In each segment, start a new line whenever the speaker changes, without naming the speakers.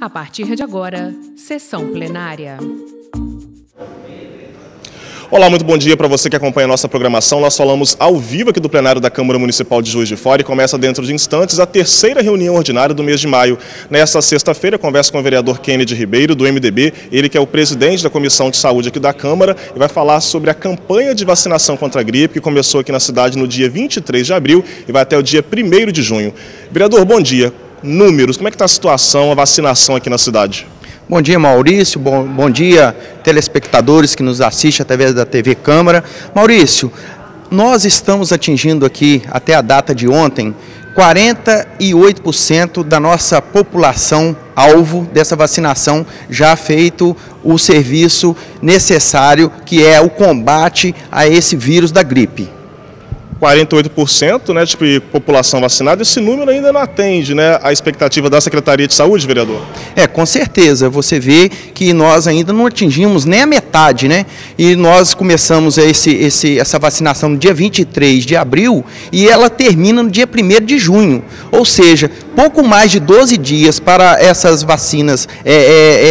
A partir de agora, sessão plenária.
Olá, muito bom dia para você que acompanha a nossa programação. Nós falamos ao vivo aqui do plenário da Câmara Municipal de Juiz de Fora e começa dentro de instantes a terceira reunião ordinária do mês de maio. Nesta sexta-feira, converso com o vereador Kennedy Ribeiro, do MDB, ele que é o presidente da Comissão de Saúde aqui da Câmara, e vai falar sobre a campanha de vacinação contra a gripe, que começou aqui na cidade no dia 23 de abril e vai até o dia 1º de junho. Vereador, bom dia. Números, como é que está a situação, a vacinação aqui na cidade?
Bom dia, Maurício. Bom dia, telespectadores que nos assistem através da TV Câmara. Maurício, nós estamos atingindo aqui, até a data de ontem, 48% da nossa população alvo dessa vacinação já feito o serviço necessário, que é o combate a esse vírus da gripe.
48%, né, de população vacinada, esse número ainda não atende, né, a expectativa da Secretaria de Saúde, vereador?
Com certeza, você vê que nós ainda não atingimos nem a metade, né, e nós começamos essa vacinação no dia 23 de abril e ela termina no dia 1º de junho, ou seja, pouco mais de 12 dias para essas vacinas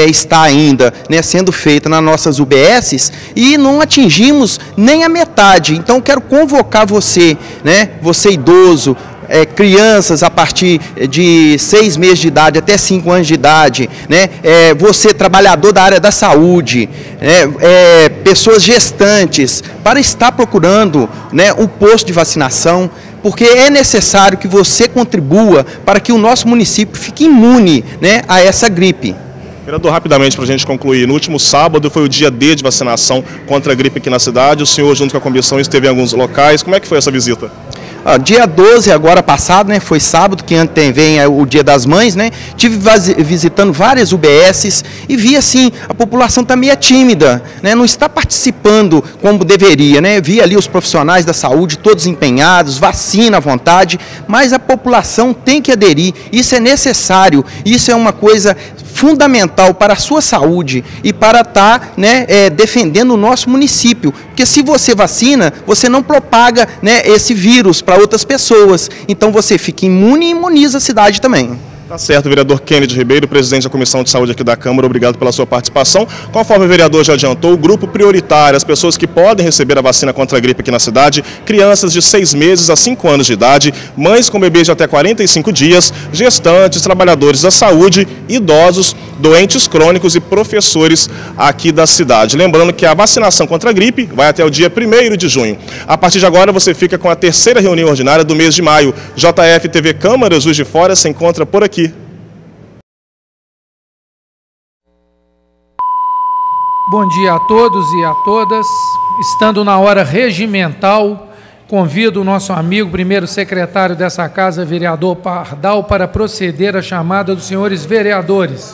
estar ainda, né, sendo feita nas nossas UBSs e não atingimos nem a metade. Então quero convocar você, né, você idoso, crianças a partir de 6 meses de idade até 5 anos de idade, né, você trabalhador da área da saúde, pessoas gestantes, para estar procurando, né, um posto de vacinação, porque é necessário que você contribua para que o nosso município fique imune, né, a essa gripe.
Vereador, rapidamente para a gente concluir, no último sábado foi o dia D de vacinação contra a gripe aqui na cidade, o senhor junto com a comissão esteve em alguns locais, como é que foi essa visita?
Dia 12, agora passado, né, foi sábado, que ontem vem o Dia das Mães, né, tive visitando várias UBSs e vi assim, a população está meio tímida, né, não está participando como deveria, né, vi ali os profissionais da saúde, todos empenhados, vacina à vontade, mas a população tem que aderir, isso é necessário, isso é uma coisa fundamental para a sua saúde e para estar, né, defendendo o nosso município, porque se você vacina, você não propaga, né, esse vírus para outras pessoas, então você fica imune e imuniza a cidade também.
Tá certo, vereador Kennedy Ribeiro, presidente da Comissão de Saúde aqui da Câmara, obrigado pela sua participação. Conforme o vereador já adiantou, o grupo prioritário, as pessoas que podem receber a vacina contra a gripe aqui na cidade, crianças de 6 meses a 5 anos de idade, mães com bebês de até 45 dias, gestantes, trabalhadores da saúde, idosos, doentes crônicos e professores aqui da cidade. Lembrando que a vacinação contra a gripe vai até o dia 1º de junho. A partir de agora você fica com a terceira reunião ordinária do mês de maio. JF TV Câmara, Juiz de Fora, se encontra por aqui.
Bom dia a todos e a todas. Estando na hora regimental, convido o nosso amigo, primeiro secretário dessa casa, vereador Pardal, para proceder à chamada dos senhores vereadores.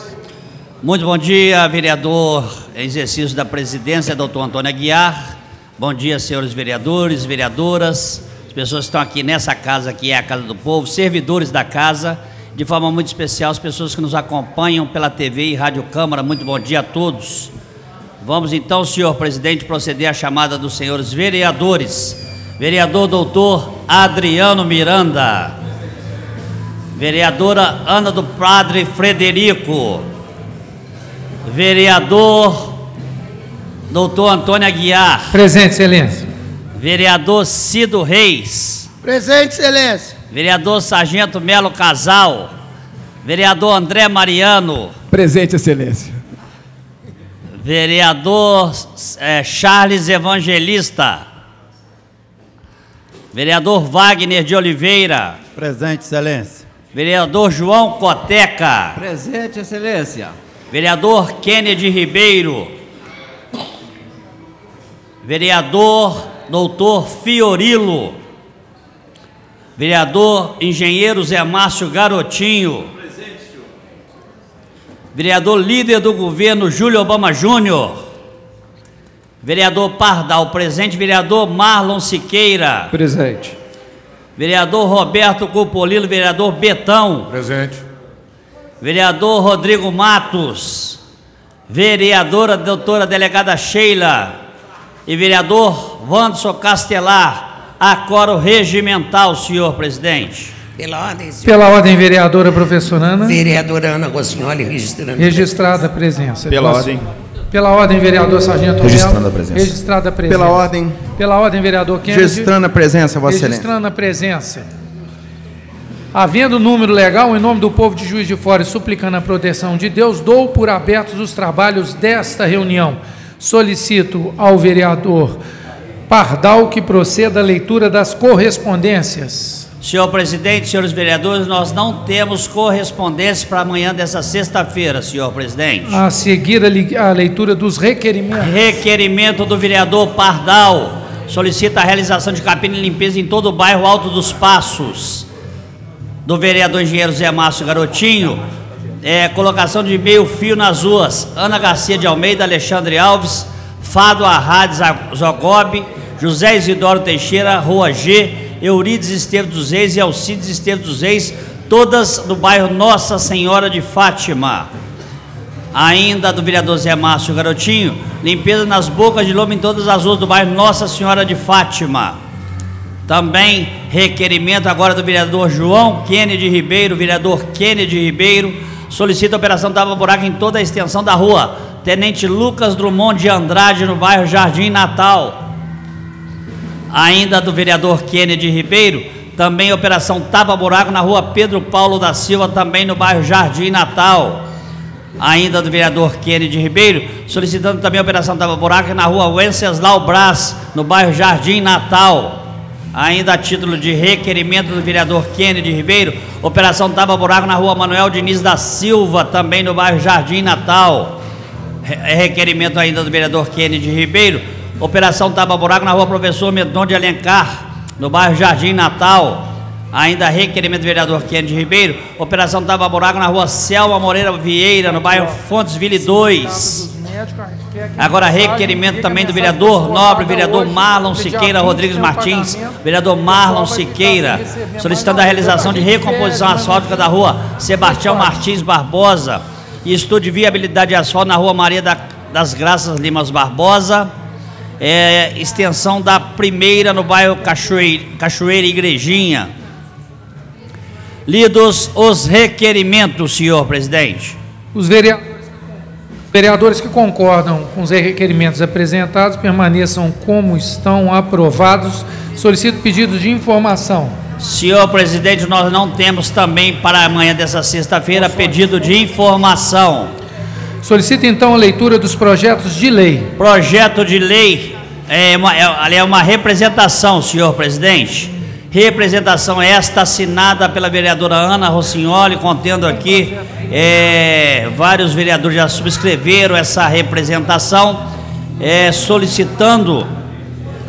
Muito bom dia, vereador em exercício da presidência, doutor Antônio Aguiar. Bom dia, senhores vereadores, vereadoras, as pessoas que estão aqui nessa casa, que é a Casa do Povo, servidores da casa, de forma muito especial, as pessoas que nos acompanham pela TV e Rádio Câmara. Muito bom dia a todos. Vamos então, senhor presidente, proceder à chamada dos senhores vereadores. Vereador doutor Adriano Miranda. Vereadora Ana do Padre Frederico. Vereador doutor Antônio Aguiar.
Presente, excelência.
Vereador Cido Reis.
Presente, excelência.
Vereador Sargento Melo Casal. Vereador André Mariano.
Presente, excelência.
Vereador Charles Evangelista. Vereador Wagner de Oliveira.
Presente, excelência.
Vereador João Coteca.
Presente, excelência.
Vereador Kennedy Ribeiro. Vereador doutor Fiorilo. Vereador engenheiro Zé Márcio Garotinho. Presente, senhor. Vereador líder do governo Júlio Obama Júnior. Vereador Pardal, presente. Vereador Marlon Siqueira.
Presente.
Vereador Roberto Cupolilo. Vereador Betão.
Presente.
Vereador Rodrigo Matos. Vereadora doutora delegada Sheila. E vereador Wanderson Castelar. Acoro regimental, senhor presidente.
Pela ordem, senhor.
Pela ordem, vereadora professora Ana.
Vereadora Ana Rossignoli, registrando.
Registrada a presença.
Pela ordem.
Pela ordem, vereador Sargento
Registrando
Melo.
a presença.
Registrada a presença.
Pela ordem.
Pela ordem, vereador Kennedy.
Registrando a presença, Vossa Excelência.
Registrando a presença. Havendo número legal, em nome do povo de Juiz de Fora e suplicando a proteção de Deus, dou por abertos os trabalhos desta reunião. Solicito ao vereador Pardal que proceda a leitura das correspondências.
Senhor presidente, senhores vereadores, nós não temos correspondência para amanhã dessa sexta-feira, senhor presidente.
A seguir a leitura dos requerimentos.
Requerimento do vereador Pardal. Solicita a realização de capina e limpeza em todo o bairro Alto dos Passos. Do vereador engenheiro Zé Márcio Garotinho. Colocação de meio fio nas ruas Ana Garcia de Almeida, Alexandre Alves, Fado Arrades Zogobe, José Isidoro Teixeira, Rua G, Eurides Esteves dos Reis e Alcides Esteves dos Reis, todas do bairro Nossa Senhora de Fátima. Ainda do vereador Zé Márcio Garotinho, limpeza nas bocas de lobo em todas as ruas do bairro Nossa Senhora de Fátima. Também requerimento agora do vereador João Kennedy Ribeiro, vereador Kennedy Ribeiro, solicita a operação tapa-buraco em toda a extensão da rua Tenente Lucas Drummond de Andrade, no bairro Jardim Natal. Ainda do vereador Kennedy Ribeiro, também operação tapa-buraco na rua Pedro Paulo da Silva, também no bairro Jardim Natal. Ainda do vereador Kennedy Ribeiro, solicitando também a operação tapa-buraco na rua Wenceslau Brás, no bairro Jardim Natal. Ainda a título de requerimento do vereador Kennedy Ribeiro, operação tapa-buraco na rua Manuel Diniz da Silva, também no bairro Jardim Natal. Requerimento ainda do vereador Kennedy Ribeiro, operação tapa-buraco na rua Professor Medon de Alencar, no bairro Jardim Natal. Ainda requerimento do vereador Kennedy Ribeiro, operação tapa-buraco na rua Selma Moreira Vieira, no bairro Fontesville 2. Agora requerimento também do vereador nobre, vereador Marlon Siqueira Rodrigues Martins, vereador Marlon Siqueira, solicitando a realização de recomposição asfáltica da rua Sebastião Martins Barbosa e estudo de viabilidade de asfalto na rua Maria das Graças Limas Barbosa, extensão da primeira no bairro Cachoeira Igrejinha. Lidos os requerimentos, senhor presidente.
Os vereadores que concordam com os requerimentos apresentados permaneçam como estão, aprovados. Solicito pedidos de informação.
Senhor presidente, nós não temos também para amanhã dessa sexta-feira pedido de informação.
Solicito então a leitura dos projetos de lei.
Projeto de lei é uma representação, senhor presidente. Representação esta assinada pela vereadora Ana Rossignoli, contendo aqui, vários vereadores já subscreveram essa representação, solicitando,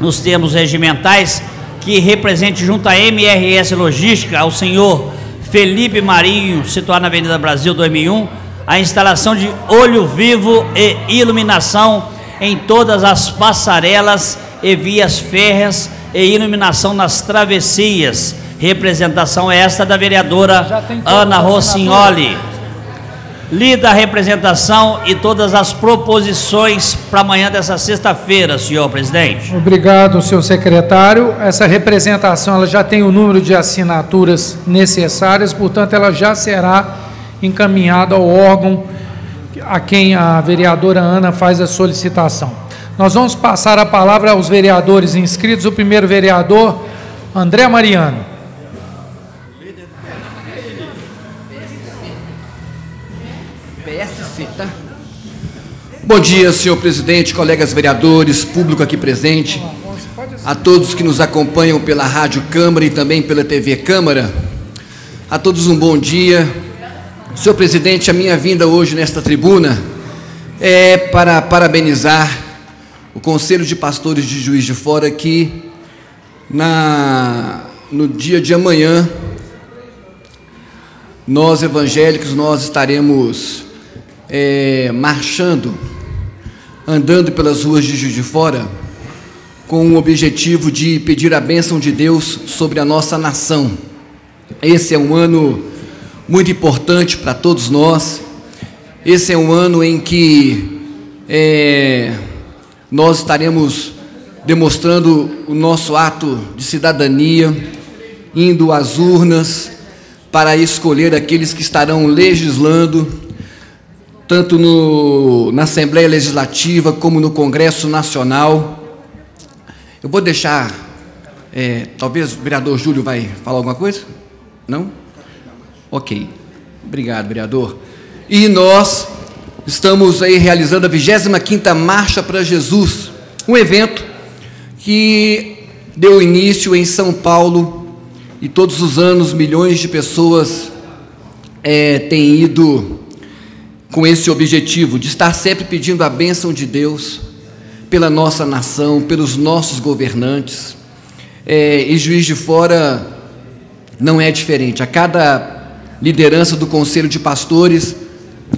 nos termos regimentais, que represente junto à MRS Logística, ao senhor Felipe Marinho, situado na Avenida Brasil 2001, a instalação de olho vivo e iluminação em todas as passarelas e vias férreas e iluminação nas travessias. Representação esta da vereadora Ana Rossignoli. Lida a representação e todas as proposições para amanhã dessa sexta-feira, senhor presidente.
Obrigado, senhor secretário. Essa representação ela já tem o número de assinaturas necessárias, portanto, ela já será encaminhada ao órgão a quem a vereadora Ana faz a solicitação. Nós vamos passar a palavra aos vereadores inscritos. O primeiro vereador, André Mariano.
PSC, tá? Bom dia, senhor presidente, colegas vereadores, público aqui presente, a todos que nos acompanham pela Rádio Câmara e também pela TV Câmara, a todos um bom dia. Senhor presidente, a minha vinda hoje nesta tribuna é para parabenizar o Conselho de Pastores de Juiz de Fora que no dia de amanhã nós evangélicos estaremos marchando, andando pelas ruas de Juiz de Fora com o objetivo de pedir a bênção de Deus sobre a nossa nação. Esse é um ano muito importante para todos nós. Esse é um ano em que nós estaremos demonstrando o nosso ato de cidadania, indo às urnas, para escolher aqueles que estarão legislando, tanto na Assembleia Legislativa como no Congresso Nacional. Eu vou deixar, talvez o vereador Júlio vai falar alguma coisa? Não? Ok. Obrigado, vereador. E nós estamos aí realizando a 25ª Marcha para Jesus, um evento que deu início em São Paulo, e todos os anos milhões de pessoas têm ido com esse objetivo de estar sempre pedindo a bênção de Deus pela nossa nação, pelos nossos governantes. E Juiz de Fora não é diferente. A cada liderança do Conselho de Pastores,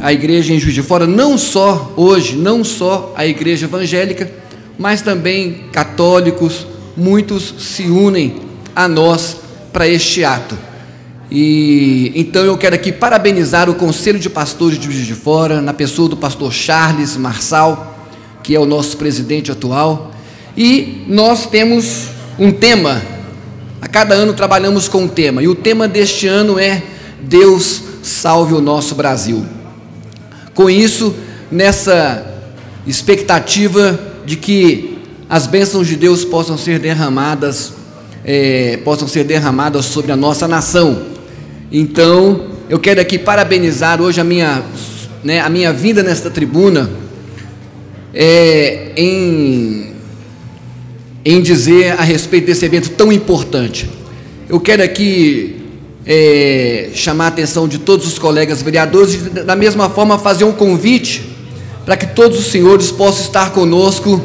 a igreja em Juiz de Fora, não só hoje, não só a igreja evangélica, mas também católicos, muitos se unem a nós para este ato. E então eu quero aqui parabenizar o Conselho de Pastores de Juiz de Fora, na pessoa do pastor Charles Marçal, que é o nosso presidente atual, e nós temos um tema. A cada ano trabalhamos com um tema, e o tema deste ano é Deus salve o nosso Brasil. Com isso, nessa expectativa de que as bênçãos de Deus possam ser derramadas sobre a nossa nação. Então, eu quero aqui parabenizar hoje a minha vinda nesta tribuna, em dizer a respeito desse evento tão importante. Eu quero aqui chamar a atenção de todos os colegas vereadores e, da mesma forma, fazer um convite para que todos os senhores possam estar conosco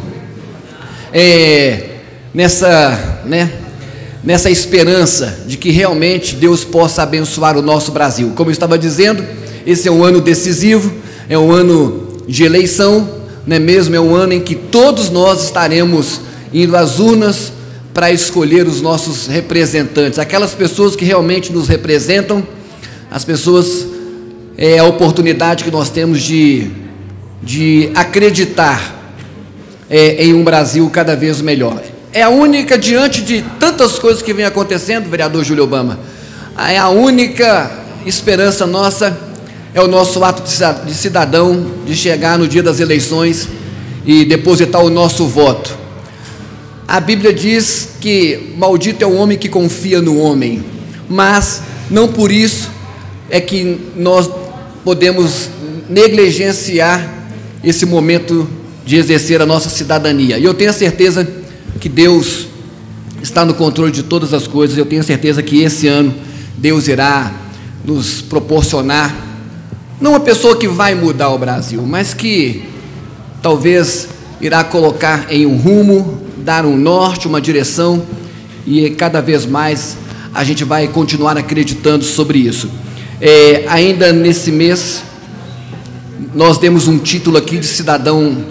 nessa esperança de que realmente Deus possa abençoar o nosso Brasil. Como eu estava dizendo, esse é um ano decisivo, é um ano de eleição, não é mesmo? É um ano em que todos nós estaremos indo às urnas para escolher os nossos representantes, aquelas pessoas que realmente nos representam, as pessoas, a oportunidade que nós temos de acreditar em um Brasil cada vez melhor. É a única, diante de tantas coisas que vem acontecendo, vereador Júlio Obama, é a única esperança nossa, é o nosso ato de cidadão, de chegar no dia das eleições e depositar o nosso voto. A Bíblia diz que maldito é o homem que confia no homem, mas não por isso é que nós podemos negligenciar esse momento de exercer a nossa cidadania. E eu tenho a certeza que Deus está no controle de todas as coisas. Eu tenho certeza que esse ano Deus irá nos proporcionar, não uma pessoa que vai mudar o Brasil, mas que talvez irá colocar em um rumo, dar um norte, uma direção, e cada vez mais a gente vai continuar acreditando sobre isso. Ainda nesse mês, nós demos um título aqui de cidadão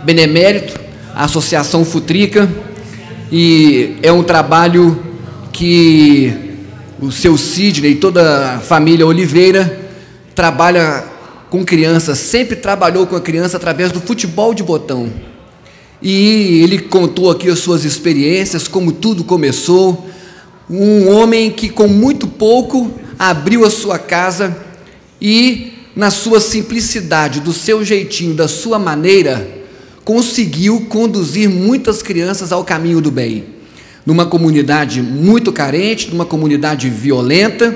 benemérito, a Associação Futrica, e é um trabalho que o seu Sidney e toda a família Oliveira trabalha com crianças, sempre trabalhou com a criança através do futebol de botão. E ele contou aqui as suas experiências, como tudo começou. Um homem que com muito pouco abriu a sua casa e, na sua simplicidade, do seu jeitinho, da sua maneira, conseguiu conduzir muitas crianças ao caminho do bem. Numa comunidade muito carente, numa comunidade violenta,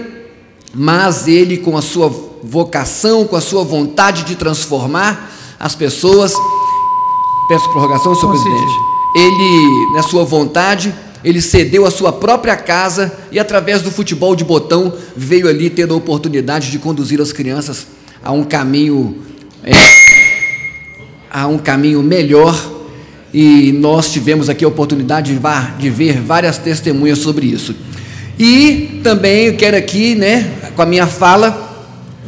mas ele, com a sua vocação, com a sua vontade de transformar as pessoas. Peço prorrogação, senhor presidente. Ele, na sua vontade, ele cedeu a sua própria casa e, através do futebol de botão, veio ali tendo a oportunidade de conduzir as crianças a um caminho melhor. E nós tivemos aqui a oportunidade de ver várias testemunhas sobre isso. E também eu quero aqui, com a minha fala,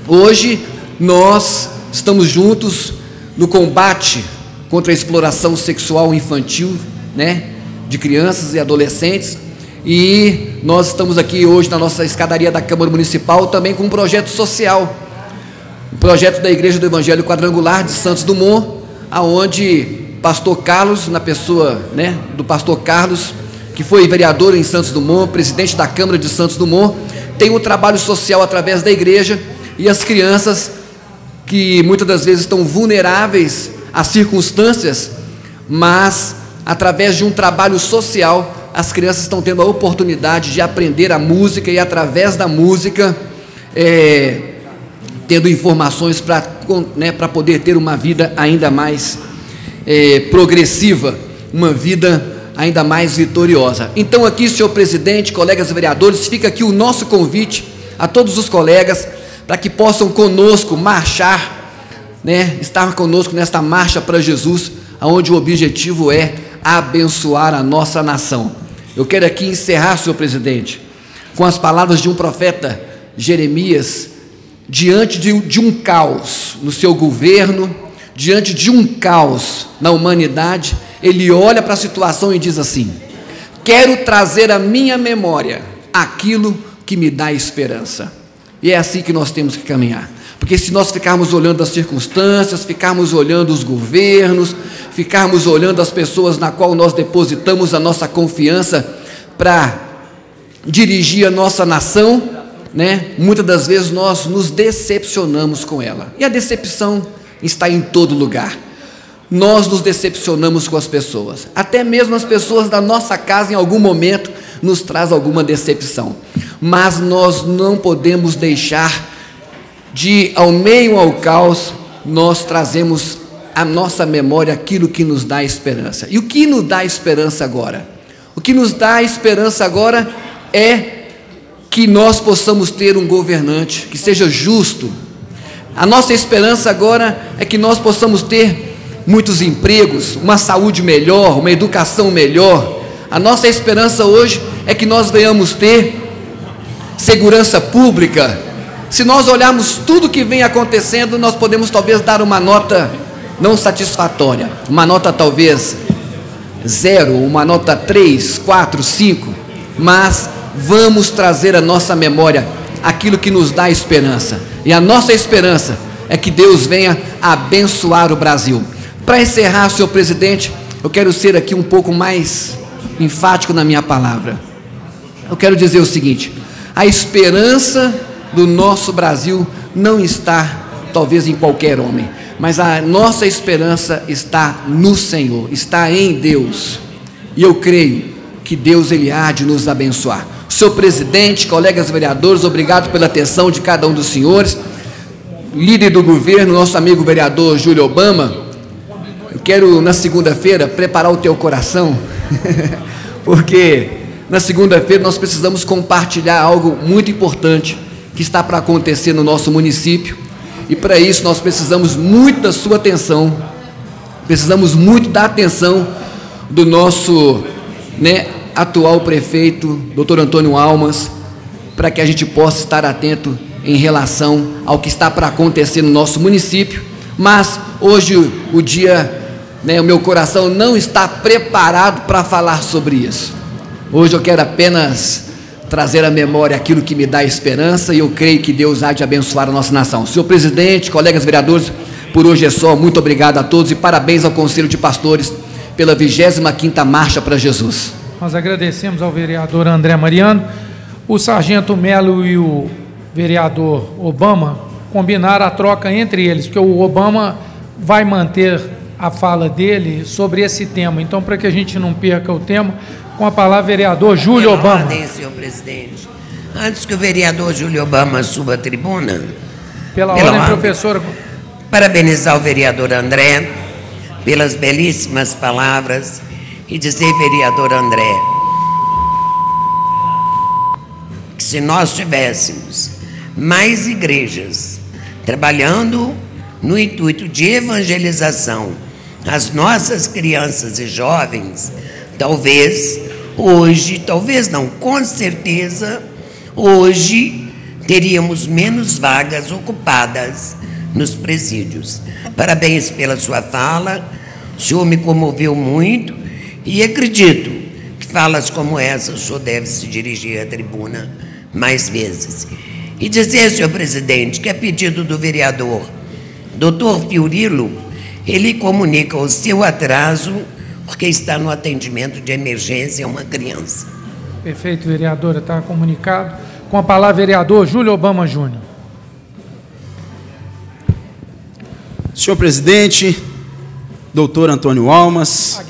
hoje nós estamos juntos no combate contra a exploração sexual infantil, de crianças e adolescentes, e nós estamos aqui hoje na nossa escadaria da Câmara Municipal também com um projeto social, um projeto da Igreja do Evangelho Quadrangular de Santos Dumont, aonde pastor Carlos, na pessoa do pastor Carlos, que foi vereador em Santos Dumont, presidente da Câmara de Santos Dumont, tem um trabalho social através da igreja, e as crianças que muitas das vezes estão vulneráveis às circunstâncias, mas através de um trabalho social, as crianças estão tendo a oportunidade de aprender a música e através da música, tendo informações para poder ter uma vida ainda mais progressiva, uma vida ainda mais vitoriosa. Então aqui, senhor presidente, colegas vereadores, fica aqui o nosso convite a todos os colegas para que possam conosco marchar, estar conosco nesta marcha para Jesus, onde o objetivo é abençoar a nossa nação. Eu quero aqui encerrar, senhor presidente, com as palavras de um profeta, Jeremias, diante de um caos no seu governo, diante de um caos na humanidade, ele olha para a situação e diz assim: quero trazer à minha memória aquilo que me dá esperança. E é assim que nós temos que caminhar, porque se nós ficarmos olhando as circunstâncias, ficarmos olhando os governos, ficarmos olhando as pessoas na qual nós depositamos a nossa confiança para dirigir a nossa nação, muitas das vezes nós nos decepcionamos com ela, e a decepção está em todo lugar. Nós nos decepcionamos com as pessoas, até mesmo as pessoas da nossa casa em algum momento nos traz alguma decepção, mas nós não podemos deixar de, ao meio ao caos, nós trazemos à nossa memória aquilo que nos dá esperança. E o que nos dá esperança agora? O que nos dá esperança agora é que nós possamos ter um governante que seja justo. A nossa esperança agora é que nós possamos ter muitos empregos, uma saúde melhor, uma educação melhor. A nossa esperança hoje é que nós venhamos ter segurança pública. Se nós olharmos tudo que vem acontecendo, nós podemos talvez dar uma nota não satisfatória, uma nota talvez 0, uma nota 3, 4, 5, mas vamos trazer à nossa memória aquilo que nos dá esperança, e a nossa esperança é que Deus venha abençoar o Brasil. Para encerrar, senhor presidente, eu quero ser aqui um pouco mais enfático na minha palavra. Eu quero dizer o seguinte: a esperança do nosso Brasil não está talvez em qualquer homem, mas a nossa esperança está no Senhor, está em Deus, e eu creio que Deus ele há de nos abençoar. Senhor presidente, colegas vereadores, obrigado pela atenção de cada um dos senhores. Líder do governo, nosso amigo vereador Júlio Obama, eu quero na segunda-feira preparar o teu coração, porque na segunda-feira nós precisamos compartilhar algo muito importante que está para acontecer no nosso município, e para isso nós precisamos muito da sua atenção, precisamos muito da atenção do nosso atual prefeito, doutor Antônio Almas, para que a gente possa estar atento em relação ao que está para acontecer no nosso município. Mas hoje o dia, o meu coração não está preparado para falar sobre isso. Hoje eu quero apenas trazer à memória aquilo que me dá esperança, e eu creio que Deus há de abençoar a nossa nação. Senhor presidente, colegas vereadores, por hoje é só. Muito obrigado a todos e parabéns ao Conselho de Pastores pela 25ª Marcha para Jesus.
Nós agradecemos ao vereador André Mariano. O sargento Melo e o vereador Obama combinaram a troca entre eles, porque o Obama vai manter a fala dele sobre esse tema. Então, para que a gente não perca o tema, com a palavra vereador Júlio Obama.
Ordem, senhor presidente. Antes que o vereador Júlio Obama suba a tribuna,
pela ordem, professora.
Parabenizar o vereador André pelas belíssimas palavras e dizer, vereador André, que se nós tivéssemos mais igrejas trabalhando no intuito de evangelização às nossas crianças e jovens, talvez hoje, talvez não, com certeza, hoje teríamos menos vagas ocupadas nos presídios. Parabéns pela sua fala, o senhor me comoveu muito e acredito que falas como essa o senhor deve se dirigir à tribuna mais vezes. E dizer, senhor presidente, que a pedido do vereador doutor Fiorilo, ele comunica o seu atraso porque está no atendimento de emergência uma criança.
Perfeito, vereadora, está comunicado. Com a palavra, vereador Júlio Obama Júnior.
Senhor presidente, doutor Antônio Almas,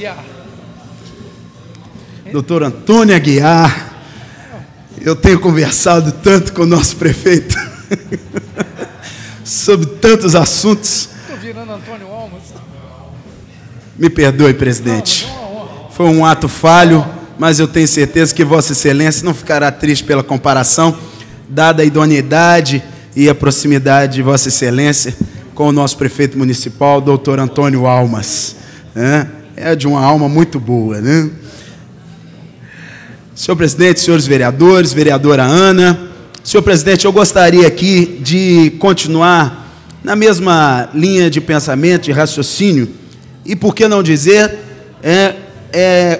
doutor Antônio Aguiar, eu tenho conversado tanto com o nosso prefeito sobre tantos assuntos.
Estou virando Antônio Almas.
Me perdoe, presidente. Foi um ato falho, mas eu tenho certeza que Vossa Excelência não ficará triste pela comparação, dada a idoneidade e a proximidade de Vossa Excelência com o nosso prefeito municipal, doutor Antônio Almas. É de uma alma muito boa, né? Senhor presidente, senhores vereadores, vereadora Ana, senhor presidente, eu gostaria aqui de continuar na mesma linha de pensamento, de raciocínio, e por que não dizer,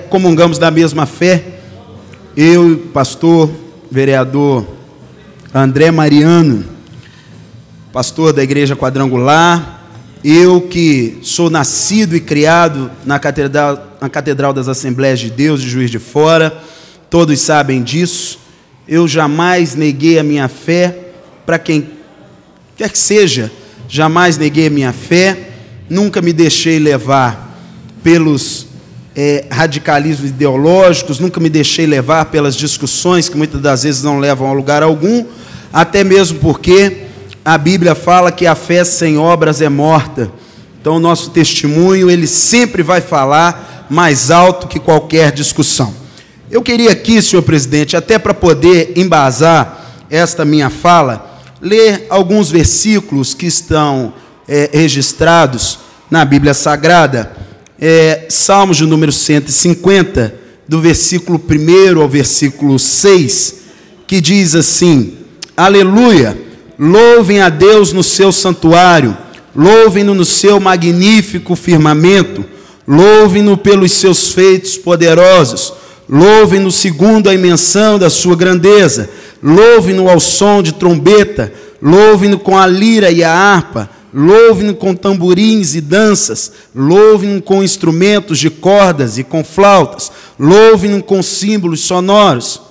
comungamos da mesma fé, eu, pastor, vereador André Mariano, pastor da Igreja Quadrangular, eu que sou nascido e criado na Catedral das Assembleias de Deus de Juiz de Fora, todos sabem disso, eu jamais neguei a minha fé, para quem quer que seja, jamais neguei a minha fé, nunca me deixei levar pelos radicalismos ideológicos, nunca me deixei levar pelas discussões que muitas das vezes não levam a lugar algum, até mesmo porque a Bíblia fala que a fé sem obras é morta. Então o nosso testemunho, ele sempre vai falar mais alto que qualquer discussão. Eu queria aqui, senhor presidente, até para poder embasar esta minha fala, ler alguns versículos que estão registrados na Bíblia Sagrada, Salmos de número 150, do versículo 1 ao versículo 6, que diz assim: Aleluia, louvem a Deus no seu santuário, louvem-no no seu magnífico firmamento, louvem-no pelos seus feitos poderosos, louvem-no segundo a imensão da sua grandeza, louvem-no ao som de trombeta, louvem-no com a lira e a harpa, louvem-no com tamborins e danças, louvem-no com instrumentos de cordas e com flautas, louvem-no com símbolos sonoros,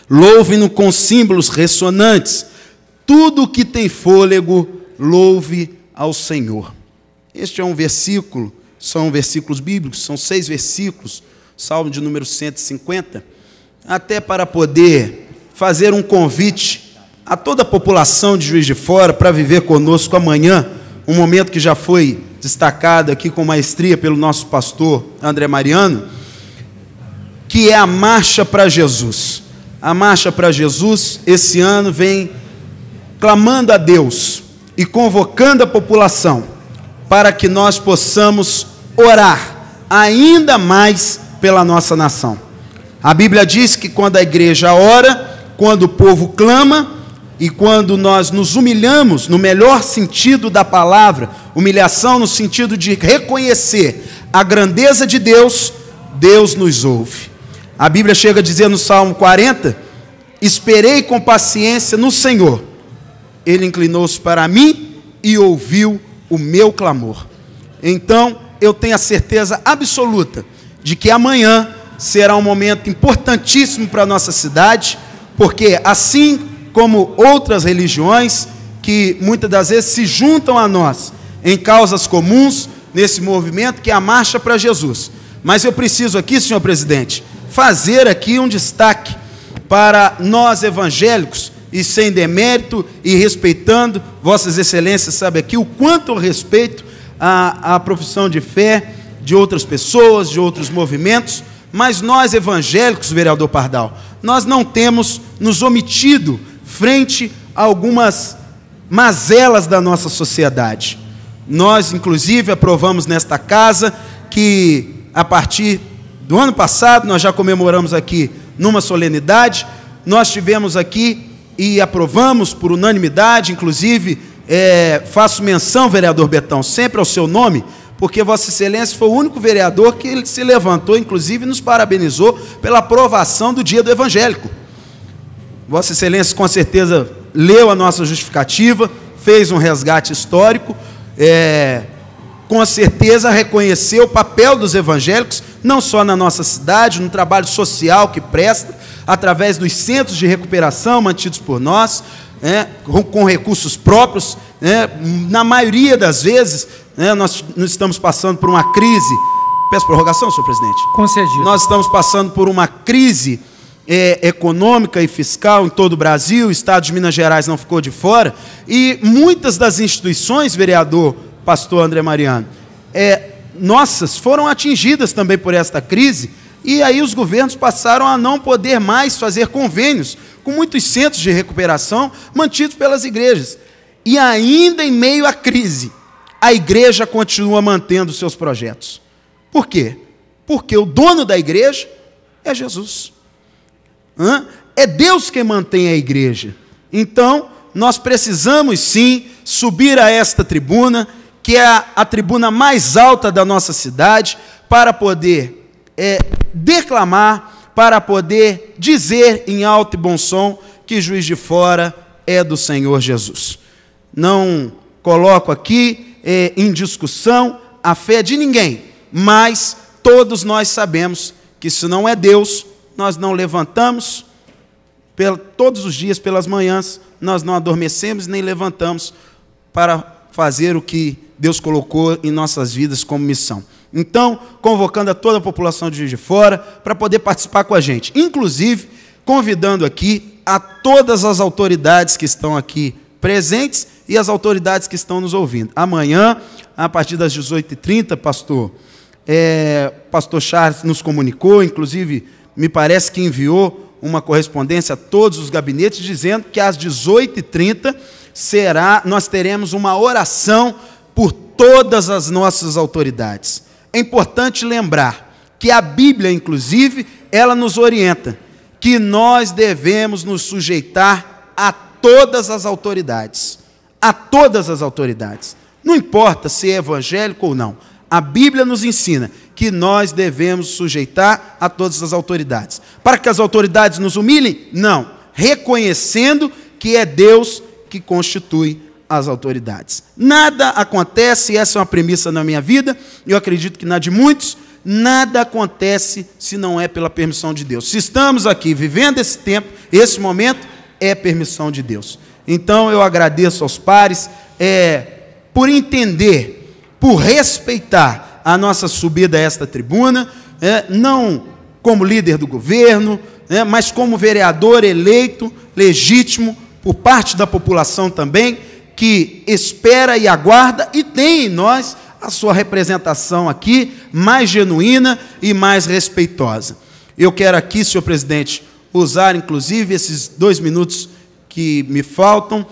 louvem-no com símbolos ressonantes, tudo que tem fôlego, louve ao Senhor. Este é um versículo, são versículos bíblicos, são 6 versículos, Salmo de número 150, até para poder fazer um convite a toda a população de Juiz de Fora para viver conosco amanhã, um momento que já foi destacado aqui com maestria pelo nosso pastor André Mariano, que é a Marcha para Jesus. A Marcha para Jesus, esse ano, vem clamando a Deus e convocando a população para que nós possamos orar ainda mais pela nossa nação. A Bíblia diz que quando a igreja ora, quando o povo clama e quando nós nos humilhamos, no melhor sentido da palavra, humilhação no sentido de reconhecer a grandeza de Deus, Deus nos ouve. A Bíblia chega a dizer no Salmo 40, esperei com paciência no Senhor, Ele inclinou-se para mim e ouviu o meu clamor. Então, eu tenho a certeza absoluta de que amanhã será um momento importantíssimo para a nossa cidade, porque assim como outras religiões que muitas das vezes se juntam a nós em causas comuns nesse movimento que é a Marcha para Jesus. Mas eu preciso aqui, senhor presidente, fazer aqui um destaque para nós evangélicos, e sem demérito e respeitando, vossas excelências sabem aqui o quanto eu respeito a profissão de fé de outras pessoas, de outros movimentos, mas nós evangélicos, vereador Pardal, nós não temos nos omitido frente a algumas mazelas da nossa sociedade. Nós, inclusive, aprovamos nesta casa que, a partir do ano passado, nós já comemoramos aqui numa solenidade, nós tivemos aqui e aprovamos por unanimidade, inclusive, faço menção, vereador Betão, sempre ao seu nome, porque Vossa Excelência foi o único vereador que ele se levantou, inclusive, e nos parabenizou pela aprovação do Dia do Evangélico. Vossa Excelência, com certeza, leu a nossa justificativa, fez um resgate histórico, com certeza reconheceu o papel dos evangélicos não só na nossa cidade, no trabalho social que presta, através dos centros de recuperação mantidos por nós, com recursos próprios, na maioria das vezes, nós estamos passando por uma crise. Peço prorrogação, senhor presidente.
Concedido.
Nós estamos passando por uma crise econômica e fiscal em todo o Brasil, o estado de Minas Gerais não ficou de fora, e muitas das instituições, vereador, pastor André Mariano, nossas foram atingidas também por esta crise, e aí os governos passaram a não poder mais fazer convênios com muitos centros de recuperação mantidos pelas igrejas. E ainda em meio à crise, a igreja continua mantendo seus projetos. Por quê? Porque o dono da igreja é Jesus. É Deus quem mantém a igreja. Então, nós precisamos sim subir a esta tribuna, que é a tribuna mais alta da nossa cidade, para poder declamar, para poder dizer em alto e bom som que Juiz de Fora é do Senhor Jesus. Não coloco aqui em discussão a fé de ninguém, mas todos nós sabemos que se não é Deus, nós não levantamos, todos os dias pelas manhãs, nós não adormecemos nem levantamos para fazer o que Deus colocou em nossas vidas como missão. Então, convocando a toda a população de Juiz de Fora para poder participar com a gente, inclusive convidando aqui a todas as autoridades que estão aqui presentes e as autoridades que estão nos ouvindo. Amanhã, a partir das 18h30, pastor Charles nos comunicou, inclusive me parece que enviou uma correspondência a todos os gabinetes dizendo que às 18h30 nós teremos uma oração por todas as nossas autoridades. É importante lembrar que a Bíblia, inclusive, ela nos orienta que nós devemos nos sujeitar a todas as autoridades. A todas as autoridades. Não importa se é evangélico ou não. A Bíblia nos ensina que nós devemos sujeitar a todas as autoridades. Para que as autoridades nos humilhem? Não. Reconhecendo que é Deus que constitui as autoridades. Nada acontece, essa é uma premissa na minha vida, eu acredito que na de muitos, nada acontece se não é pela permissão de Deus. Se estamos aqui vivendo esse tempo, esse momento, é permissão de Deus. Então eu agradeço aos pares por entender, por respeitar a nossa subida a esta tribuna, não como líder do governo, mas como vereador eleito, legítimo, por parte da população também, que espera e aguarda e tem em nós a sua representação aqui mais genuína e mais respeitosa. Eu quero aqui, senhor presidente, usar inclusive esses 2 minutos que me faltam,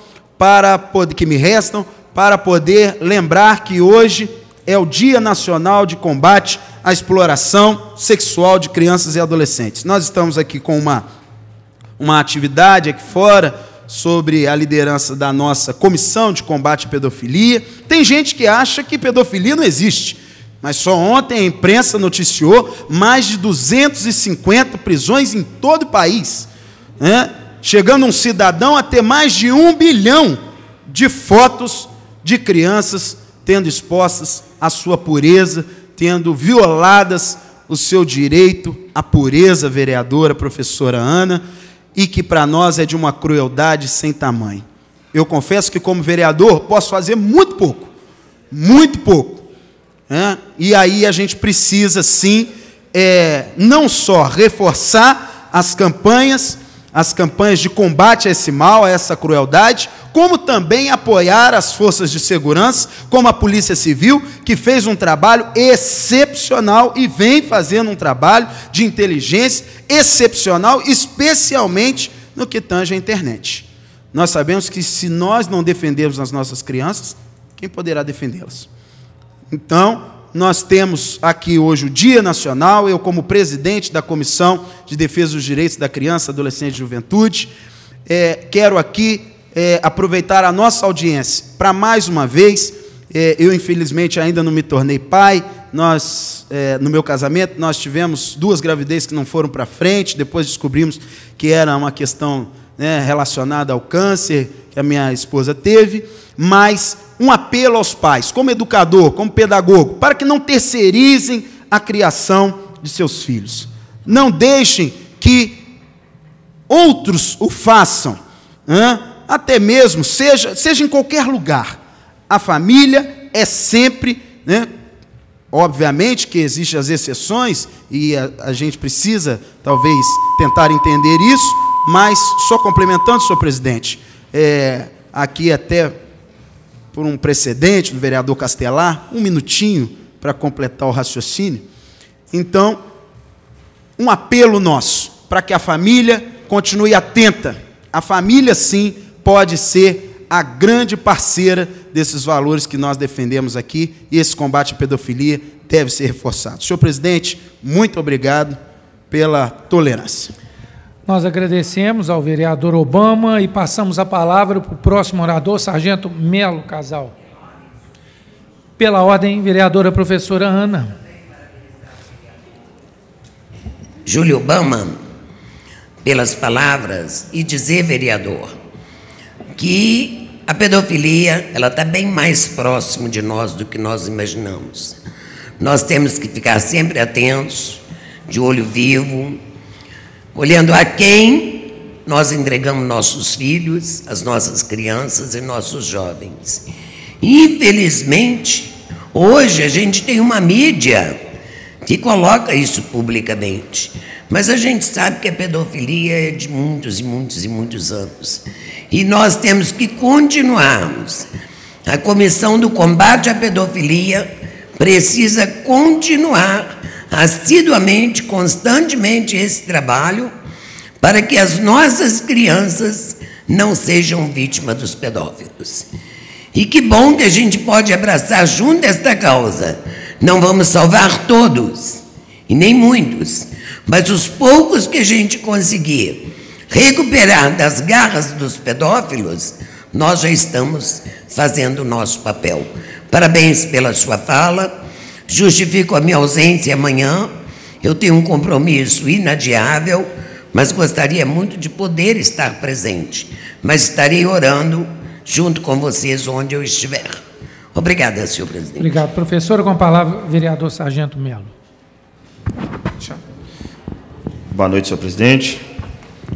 que me restam, para poder lembrar que hoje é o Dia Nacional de Combate à Exploração Sexual de Crianças e Adolescentes. Nós estamos aqui com uma atividade aqui fora, sobre a liderança da nossa Comissão de Combate à Pedofilia. Tem gente que acha que pedofilia não existe, mas só ontem a imprensa noticiou mais de 250 prisões em todo o país, chegando um cidadão a ter mais de 1 bilhão de fotos de crianças tendo expostas a sua pureza, tendo violadas o seu direito à pureza, vereadora, professora Ana, e que para nós é de uma crueldade sem tamanho. Eu confesso que como vereador posso fazer muito pouco, e aí a gente precisa sim, não só reforçar as campanhas de combate a esse mal, a essa crueldade, como também apoiar as forças de segurança, como a Polícia Civil, que fez um trabalho excepcional e vem fazendo um trabalho de inteligência excepcional, especialmente no que tange à internet. Nós sabemos que se nós não defendermos as nossas crianças, quem poderá defendê-las? Então, nós temos aqui hoje o Dia Nacional, eu como presidente da Comissão de Defesa dos Direitos da Criança, Adolescente e Juventude, quero aqui aproveitar a nossa audiência para mais uma vez, eu infelizmente ainda não me tornei pai, no meu casamento nós tivemos 2 gravidezes que não foram para frente, depois descobrimos que era uma questão relacionada ao câncer que a minha esposa teve, mas um apelo aos pais, como educador, como pedagogo, para que não terceirizem a criação de seus filhos. Não deixem que outros o façam, até mesmo, seja em qualquer lugar. A família é sempre, obviamente que existem as exceções, e a gente precisa, talvez, tentar entender isso, mas, só complementando, senhor presidente, aqui até por um precedente do vereador Castelar, um minutinho para completar o raciocínio. Então, um apelo nosso, para que a família continue atenta. A família, sim, pode ser a grande parceira desses valores que nós defendemos aqui, e esse combate à pedofilia deve ser reforçado. Senhor presidente, muito obrigado pela tolerância.
Nós agradecemos ao vereador Obama e passamos a palavra para o próximo orador, Sargento Melo Casal. Pela ordem, vereadora professora Ana.
Júlio Obama, pelas palavras, e dizer, vereador, que a pedofilia ela está bem mais próximo de nós do que nós imaginamos. Nós temos que ficar sempre atentos, de olho vivo, olhando a quem nós entregamos nossos filhos, as nossas crianças e nossos jovens. Infelizmente, hoje a gente tem uma mídia que coloca isso publicamente, mas a gente sabe que a pedofilia é de muitos e muitos e muitos anos. E nós temos que continuarmos. A Comissão do Combate à Pedofilia precisa continuar assiduamente, constantemente esse trabalho, para que as nossas crianças não sejam vítimas dos pedófilos. E que bom que a gente pode abraçar junto esta causa. Não vamos salvar todos, e nem muitos, mas os poucos que a gente conseguir recuperar das garras dos pedófilos, nós já estamos fazendo o nosso papel. Parabéns pela sua fala. Justifico a minha ausência amanhã. Eu tenho um compromisso inadiável, mas gostaria muito de poder estar presente. Mas estarei orando junto com vocês onde eu estiver. Obrigada, senhor presidente.
Obrigado, professora. Com a palavra, vereador Sargento Melo.
Boa noite, senhor presidente,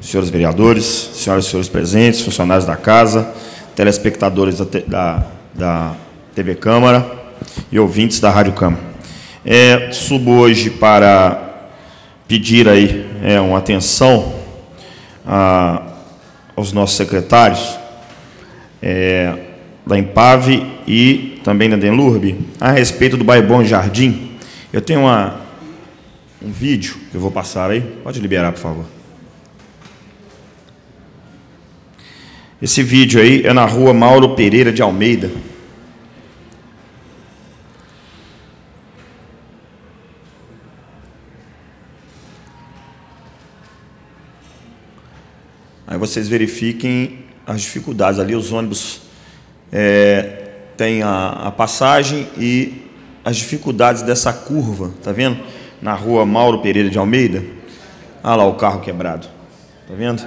senhores vereadores, senhoras e senhores presentes, funcionários da casa, telespectadores da TV Câmara e ouvintes da Rádio Câmara. Subo hoje para pedir aí uma atenção aos nossos secretários da Impave e também da Denlurb a respeito do bairro Bom Jardim. Eu tenho um vídeo que eu vou passar aí. Pode liberar, por favor. Esse vídeo aí é na rua Mauro Pereira de Almeida. Aí vocês verifiquem as dificuldades ali. Os ônibus têm a passagem e as dificuldades dessa curva, tá vendo? Na rua Mauro Pereira de Almeida. Olha lá o carro quebrado, tá vendo?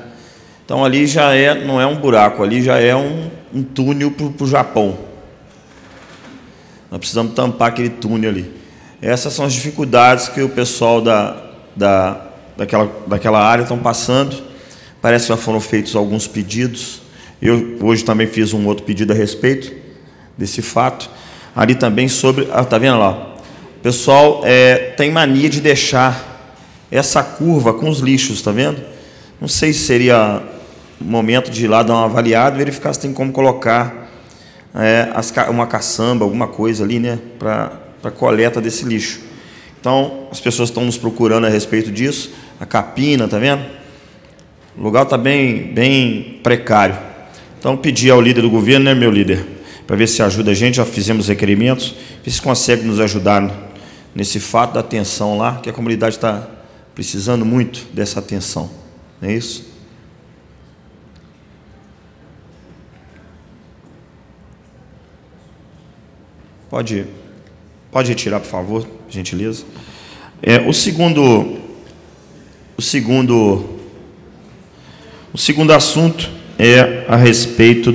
Então ali já não é um buraco, ali já é um túnel para o Japão. Nós precisamos tampar aquele túnel ali. Essas são as dificuldades que o pessoal daquela área estão passando. Parece que já foram feitos alguns pedidos. Eu hoje também fiz um outro pedido a respeito desse fato. Ali também sobre... tá vendo lá? O pessoal tem mania de deixar essa curva com os lixos, tá vendo? Não sei se seria o momento de ir lá dar uma avaliada e verificar se tem como colocar uma caçamba, alguma coisa ali, né? Para coleta desse lixo. Então, as pessoas estão nos procurando a respeito disso. A capina, tá vendo? O lugar está bem precário. Então, pedi ao líder do governo, né, meu líder, para ver se ajuda a gente. Já fizemos requerimentos, ver se consegue nos ajudar nesse fato da atenção lá, que a comunidade está precisando muito dessa atenção. Não é isso? Pode retirar, por favor, por gentileza. O segundo assunto é a respeito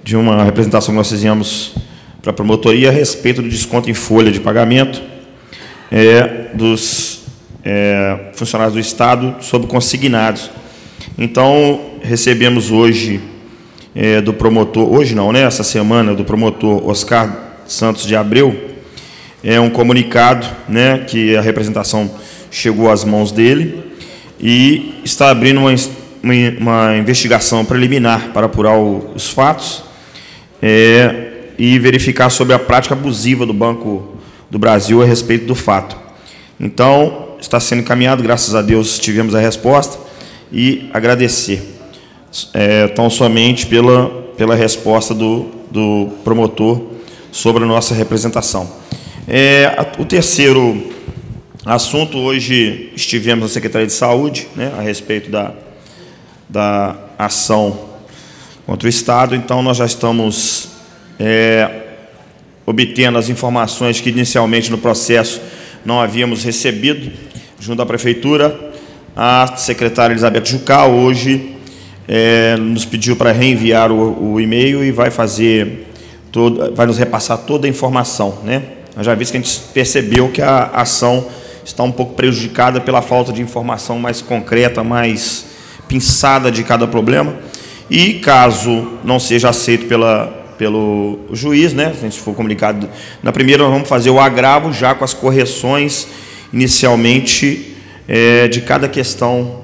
de uma representação que nós fizemos para a promotoria a respeito do desconto em folha de pagamento dos funcionários do Estado sob consignados. Então, recebemos hoje do promotor, hoje não, né, essa semana, do promotor Oscar Santos de Abreu, um comunicado, né, que a representação chegou às mãos dele e está abrindo uma investigação preliminar para apurar os fatos e verificar sobre a prática abusiva do Banco do Brasil a respeito do fato. Então, está sendo encaminhado, graças a Deus tivemos a resposta, e agradecer tão somente pela resposta do promotor sobre a nossa representação. O terceiro assunto, hoje estivemos na Secretaria de Saúde, né, a respeito da ação contra o Estado. Então, nós já estamos obtendo as informações que inicialmente no processo não havíamos recebido, junto à Prefeitura. A secretária Elizabeth Jucá hoje nos pediu para reenviar o e-mail e vai nos repassar toda a informação, né? Já visto que a gente percebeu que a ação está um pouco prejudicada pela falta de informação mais concreta, mais pinçada de cada problema. E caso não seja aceito pelo juiz, né, se a gente for comunicado na primeira, nós vamos fazer o agravo já com as correções inicialmente de cada questão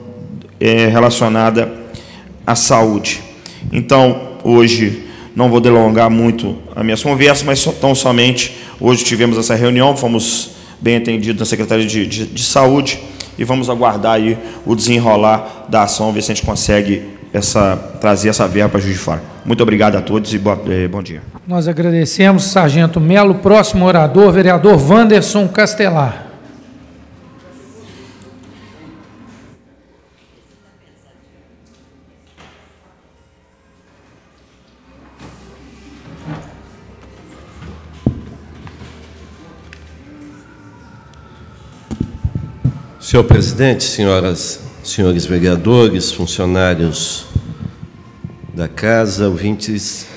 relacionada à saúde. Então, hoje não vou delongar muito a minha conversa, mas tão somente hoje tivemos essa reunião, fomos bem atendidos na Secretaria de Saúde e vamos aguardar aí o desenrolar da ação, ver se a gente consegue trazer essa verba para Juiz de Fora. Muito obrigado a todos e bom dia.
Nós agradecemos, Sargento Melo. Próximo orador, vereador Wanderson Castelar.
Senhor presidente, senhores vereadores, funcionários da casa, ouvintes,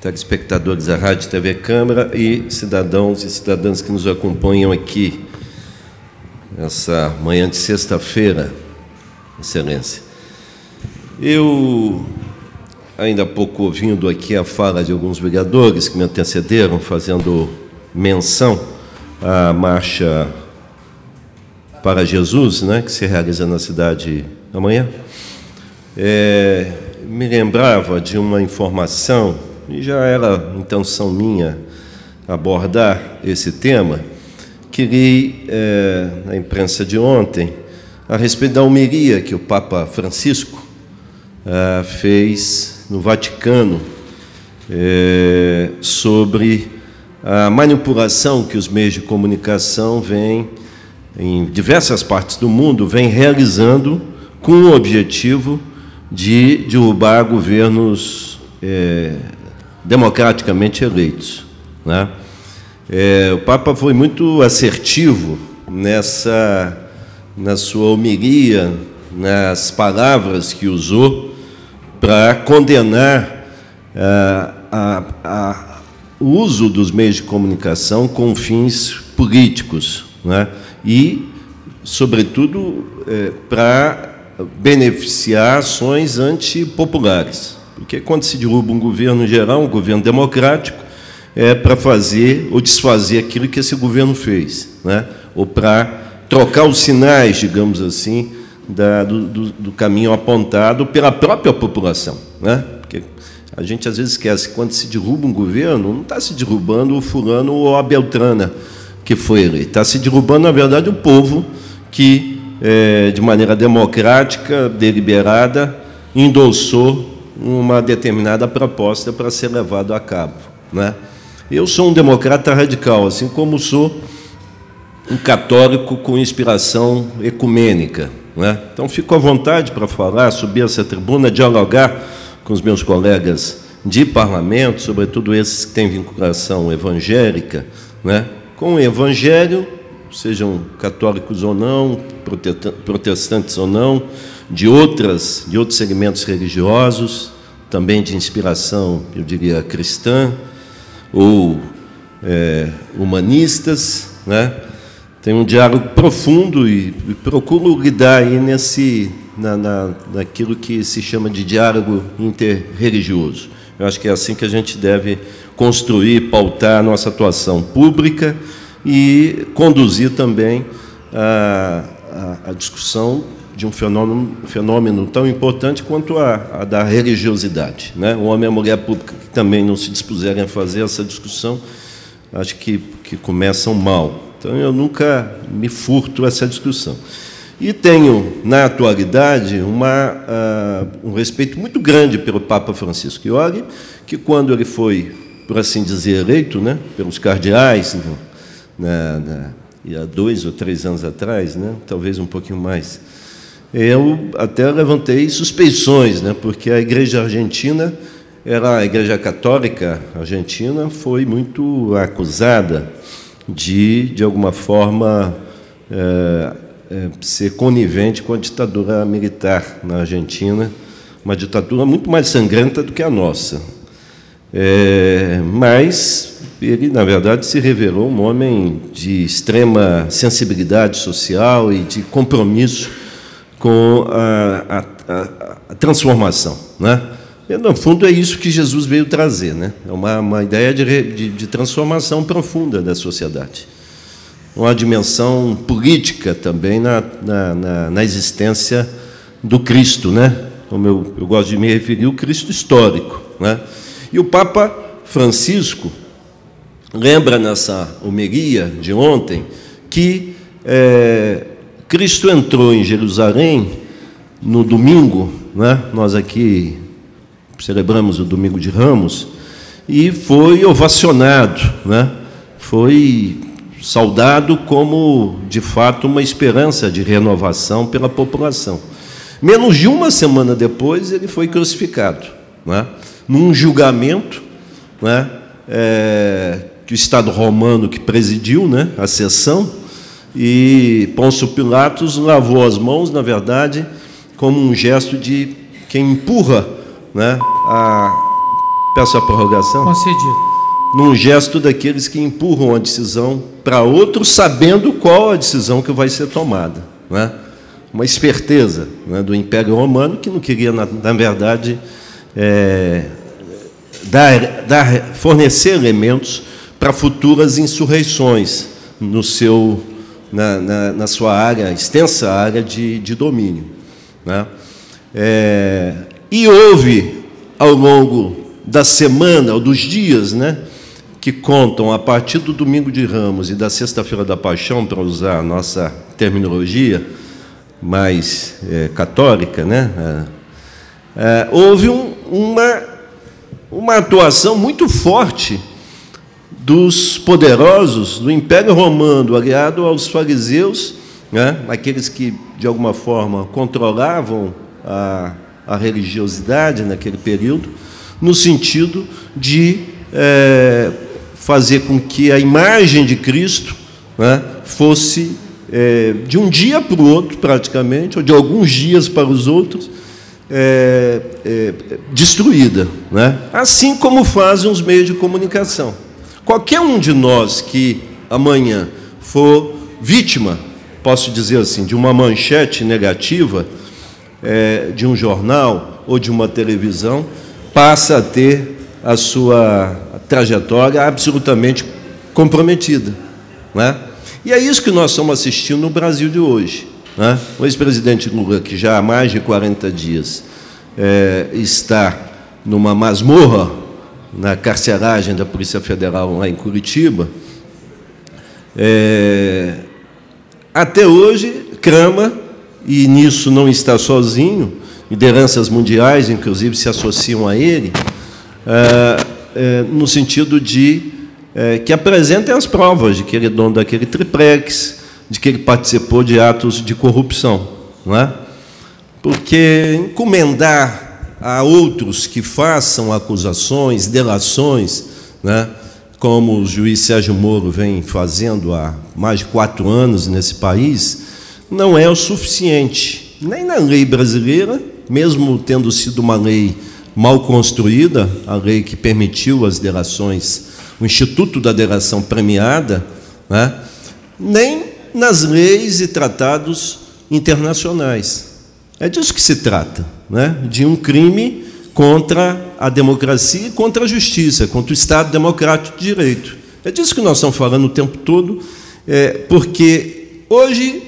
telespectadores da Rádio TV Câmara e cidadãos e cidadãs que nos acompanham aqui nessa manhã de sexta-feira, Excelência. Eu, ainda há pouco, ouvindo aqui a fala de alguns vereadores que me antecederam, fazendo menção à marcha para Jesus, né, que se realiza na cidade amanhã, me lembrava de uma informação, e já era intenção minha abordar esse tema, que li na imprensa de ontem, a respeito da homilia que o Papa Francisco fez no Vaticano sobre a manipulação que os meios de comunicação vêm, em diversas partes do mundo, vem realizando com o objetivo de derrubar governos democraticamente eleitos, né? O Papa foi muito assertivo na sua homilia, nas palavras que usou para condenar o uso dos meios de comunicação com fins políticos, né? E, sobretudo, para beneficiar ações antipopulares. Porque quando se derruba um governo geral, um governo democrático, é para fazer ou desfazer aquilo que esse governo fez, né? Ou para trocar os sinais, digamos assim, do caminho apontado pela própria população, né? Porque a gente às vezes esquece que quando se derruba um governo, não está se derrubando o fulano ou a beltrana que foi eleito. Está se derrubando, na verdade, um povo que, de maneira democrática, deliberada, endossou uma determinada proposta para ser levado a cabo, né? Eu sou um democrata radical, assim como sou um católico com inspiração ecumênica, né? Então, fico à vontade para falar, subir essa tribuna, dialogar com os meus colegas de parlamento, sobretudo esses que têm vinculação evangélica, né? Com o Evangelho, sejam católicos ou não, protestantes ou não, de outros segmentos religiosos, também de inspiração, eu diria, cristã, ou humanistas, né? tenho um diálogo profundo e procuro lidar aí naquilo que se chama de diálogo interreligioso. Eu acho que é assim que a gente deve construir, pautar a nossa atuação pública e conduzir também a discussão de um fenômeno tão importante quanto a da religiosidade, né? O homem e a mulher pública que também não se dispuserem a fazer essa discussão, acho que começam mal. Então, eu nunca me furto essa discussão. E tenho, na atualidade, um respeito muito grande pelo Papa Francisco. E olhe que, quando ele foi, por assim dizer, eleito, né, pelos cardeais, há 2 ou 3 anos atrás, né, talvez um pouquinho mais, eu até levantei suspeições, né, porque a Igreja Argentina, a Igreja Católica Argentina, foi muito acusada de alguma forma, ser conivente com a ditadura militar na Argentina, uma ditadura muito mais sangrenta do que a nossa. Mas ele, na verdade, se revelou um homem de extrema sensibilidade social e de compromisso com a transformação, né? E, no fundo, é isso que Jesus veio trazer, né? É uma ideia de transformação profunda da sociedade. Uma dimensão política também na existência do Cristo, né? Como eu gosto de me referir, o Cristo histórico, né? E o Papa Francisco lembra nessa homilia de ontem que Cristo entrou em Jerusalém no domingo, né? Nós aqui celebramos o Domingo de Ramos, e foi ovacionado, né? Foi saudado como, de fato, uma esperança de renovação pela população. Menos de uma semana depois, ele foi crucificado, né? Num julgamento, né, que o Estado romano que presidiu, né, a sessão, e Pôncio Pilatos lavou as mãos, na verdade, como um gesto de quem empurra, né, peço a prorrogação.
Concedido.
Num gesto daqueles que empurram a decisão para outros, sabendo qual a decisão que vai ser tomada, né? Uma esperteza, né, do Império Romano, que não queria, na verdade, fornecer elementos para futuras insurreições na sua área, extensa área de domínio, né? E houve, ao longo da semana, ou dos dias, né, que contam a partir do Domingo de Ramos e da Sexta-feira da Paixão, para usar a nossa terminologia mais católica, né, houve uma atuação muito forte dos poderosos do Império Romano, aliado aos fariseus, né, aqueles que, de alguma forma, controlavam a religiosidade naquele período, no sentido de fazer com que a imagem de Cristo, né, fosse, de um dia para o outro, praticamente, ou de alguns dias para os outros, destruída, né? Assim como fazem os meios de comunicação. Qualquer um de nós que amanhã for vítima, posso dizer assim, de uma manchete negativa, de um jornal ou de uma televisão, passa a ter a sua trajetória absolutamente comprometida, né? E é isso que nós estamos assistindo no Brasil de hoje, né? O ex-presidente Lula, que já há mais de 40 dias está numa masmorra, na carceragem da Polícia Federal lá em Curitiba, até hoje crama, e nisso não está sozinho, lideranças mundiais, inclusive, se associam a ele, no sentido de que apresentem as provas de que ele é dono daquele triplex, de que ele participou de atos de corrupção, não é? Porque encomendar a outros que façam acusações, delações, né, como o juiz Sérgio Moro vem fazendo há mais de 4 anos nesse país, não é o suficiente, nem na lei brasileira, mesmo tendo sido uma lei mal construída, a lei que permitiu as delações, o Instituto da Delação Premiada, né, nem nas leis e tratados internacionais. É disso que se trata, né? De um crime contra a democracia e contra a justiça, contra o Estado democrático de direito. É disso que nós estamos falando o tempo todo, porque hoje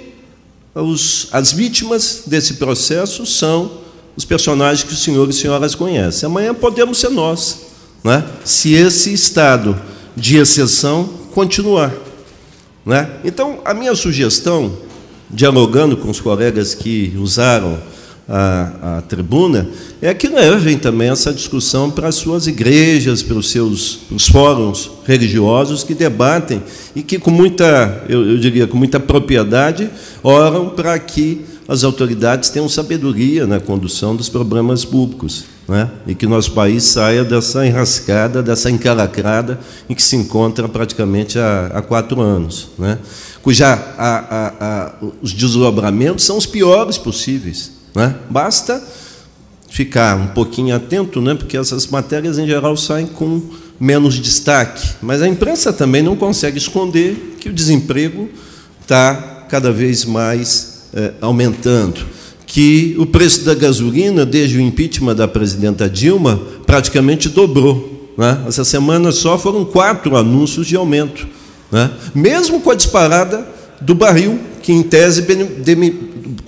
as vítimas desse processo são os personagens que os senhores e senhoras conhecem. Amanhã podemos ser nós, né? Se esse estado de exceção continuar, né? Então, a minha sugestão, dialogando com os colegas que usaram a tribuna, é que levem também essa discussão para as suas igrejas, para os fóruns religiosos que debatem e que, com muita, eu diria, com muita propriedade, oram para que as autoridades tenham sabedoria na condução dos problemas públicos, né? E que nosso país saia dessa enrascada, dessa encalacrada em que se encontra praticamente há 4 anos, né? Os desdobramentos são os piores possíveis, né? Basta ficar um pouquinho atento, né? Porque essas matérias, em geral, saem com menos destaque, mas a imprensa também não consegue esconder que o desemprego está cada vez mais aumentando, que o preço da gasolina, desde o impeachment da presidenta Dilma, praticamente dobrou, né? Essa semana só foram 4 anúncios de aumento, né? Mesmo com a disparada do barril, que em tese,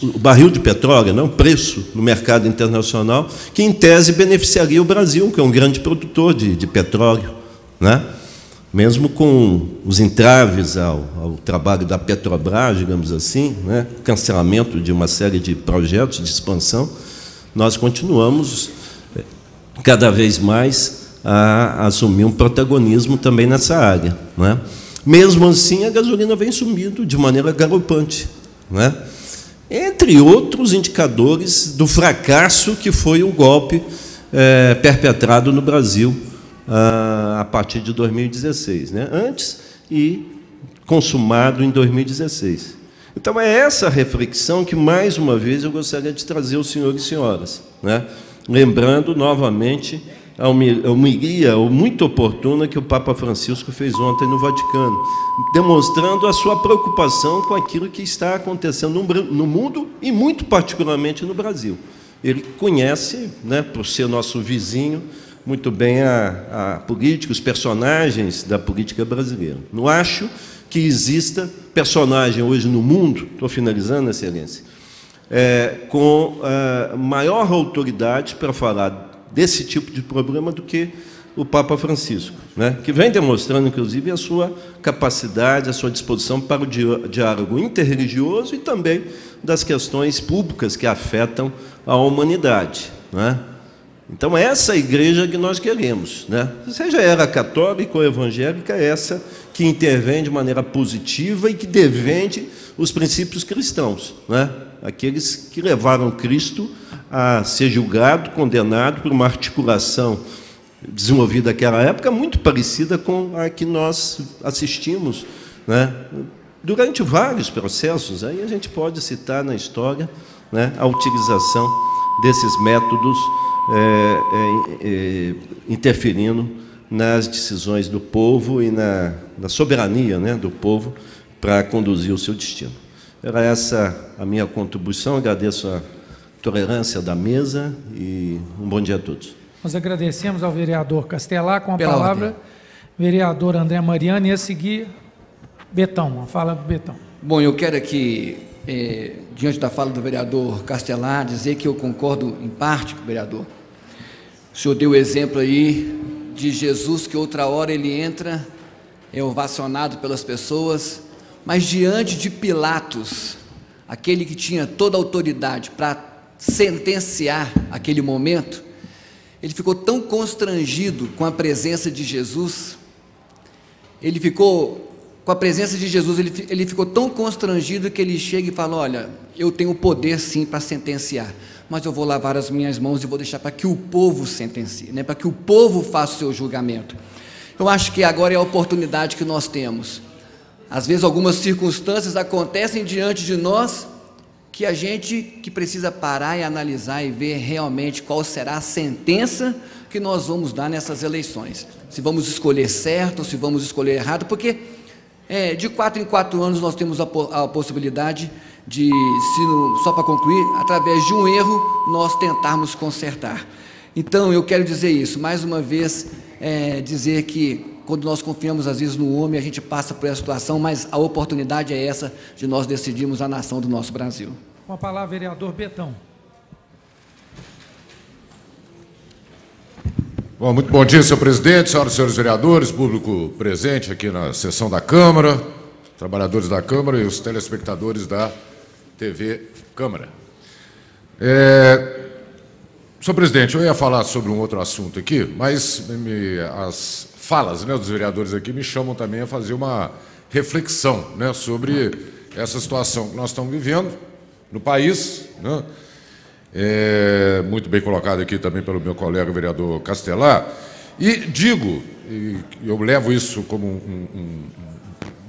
o barril de petróleo, não, o preço no mercado internacional, que em tese beneficiaria o Brasil, que é um grande produtor de petróleo, né? Mesmo com os entraves ao trabalho da Petrobras, digamos assim, né, cancelamento de uma série de projetos de expansão, nós continuamos cada vez mais a assumir um protagonismo também nessa área, né? Mesmo assim, a gasolina vem sumindo de maneira galopante, né? Entre outros indicadores do fracasso que foi o golpe perpetrado no Brasil a partir de 2016, né? Antes e consumado em 2016. Então, é essa reflexão que, mais uma vez, eu gostaria de trazer aos senhores e senhoras, né? Lembrando, novamente, a homilia muito oportuna que o Papa Francisco fez ontem no Vaticano, demonstrando a sua preocupação com aquilo que está acontecendo no mundo e, muito particularmente, no Brasil. Ele conhece, né, por ser nosso vizinho, muito bem a política, os personagens da política brasileira. Não acho que exista personagem hoje no mundo, estou finalizando, Excelência, com maior autoridade para falar desse tipo de problema do que o Papa Francisco, né? Que vem demonstrando, inclusive, a sua capacidade, a sua disposição para o diálogo interreligioso e também das questões públicas que afetam a humanidade, né? Então, essa igreja que nós queremos, né? Seja ela católica ou evangélica, essa que intervém de maneira positiva e que defende os princípios cristãos, né? Aqueles que levaram Cristo a ser julgado, condenado por uma articulação desenvolvida naquela época, muito parecida com a que nós assistimos, né, durante vários processos. Aí a gente pode citar na história, né, a utilização desses métodos interferindo nas decisões do povo e na soberania, né, do povo para conduzir o seu destino. Era essa a minha contribuição. Agradeço a tolerância da mesa e um bom dia a todos.
Nós agradecemos ao vereador Castelar. Com a palavra, vereador André Mariano, e a seguir, Betão. A fala do Betão.
Bom, eu quero aqui, diante da fala do vereador Castelar, dizer que eu concordo em parte com o vereador. O senhor deu o exemplo aí de Jesus, que outra hora ele entra, é ovacionado pelas pessoas, mas diante de Pilatos, aquele que tinha toda a autoridade para sentenciar aquele momento, ele ficou tão constrangido com a presença de Jesus, ele ficou tão constrangido que ele chega e fala: olha, eu tenho poder sim para sentenciar, mas eu vou lavar as minhas mãos e vou deixar para que o povo sentencie, né? Para que o povo faça o seu julgamento. Eu acho que agora é a oportunidade que nós temos. Às vezes algumas circunstâncias acontecem diante de nós que a gente que precisa parar e analisar e ver realmente qual será a sentença que nós vamos dar nessas eleições. Se vamos escolher certo ou se vamos escolher errado, porque De 4 em 4 anos nós temos a possibilidade de, só para concluir, através de um erro, nós tentarmos consertar. Então, eu quero dizer isso, mais uma vez, dizer que quando nós confiamos, às vezes, no homem, a gente passa por essa situação, mas a oportunidade é essa de nós decidirmos a nação do nosso Brasil.
Com a palavra, vereador Betão.
Bom, muito bom dia, senhor presidente, senhoras e senhores vereadores, público presente aqui na sessão da Câmara, trabalhadores da Câmara e os telespectadores da TV Câmara. Senhor presidente, eu ia falar sobre um outro assunto aqui, mas as falas, né, dos vereadores aqui me chamam também a fazer uma reflexão, né, sobre essa situação que nós estamos vivendo no país, né? Muito bem colocado aqui também pelo meu colega vereador Castelar, e digo, eu levo isso como um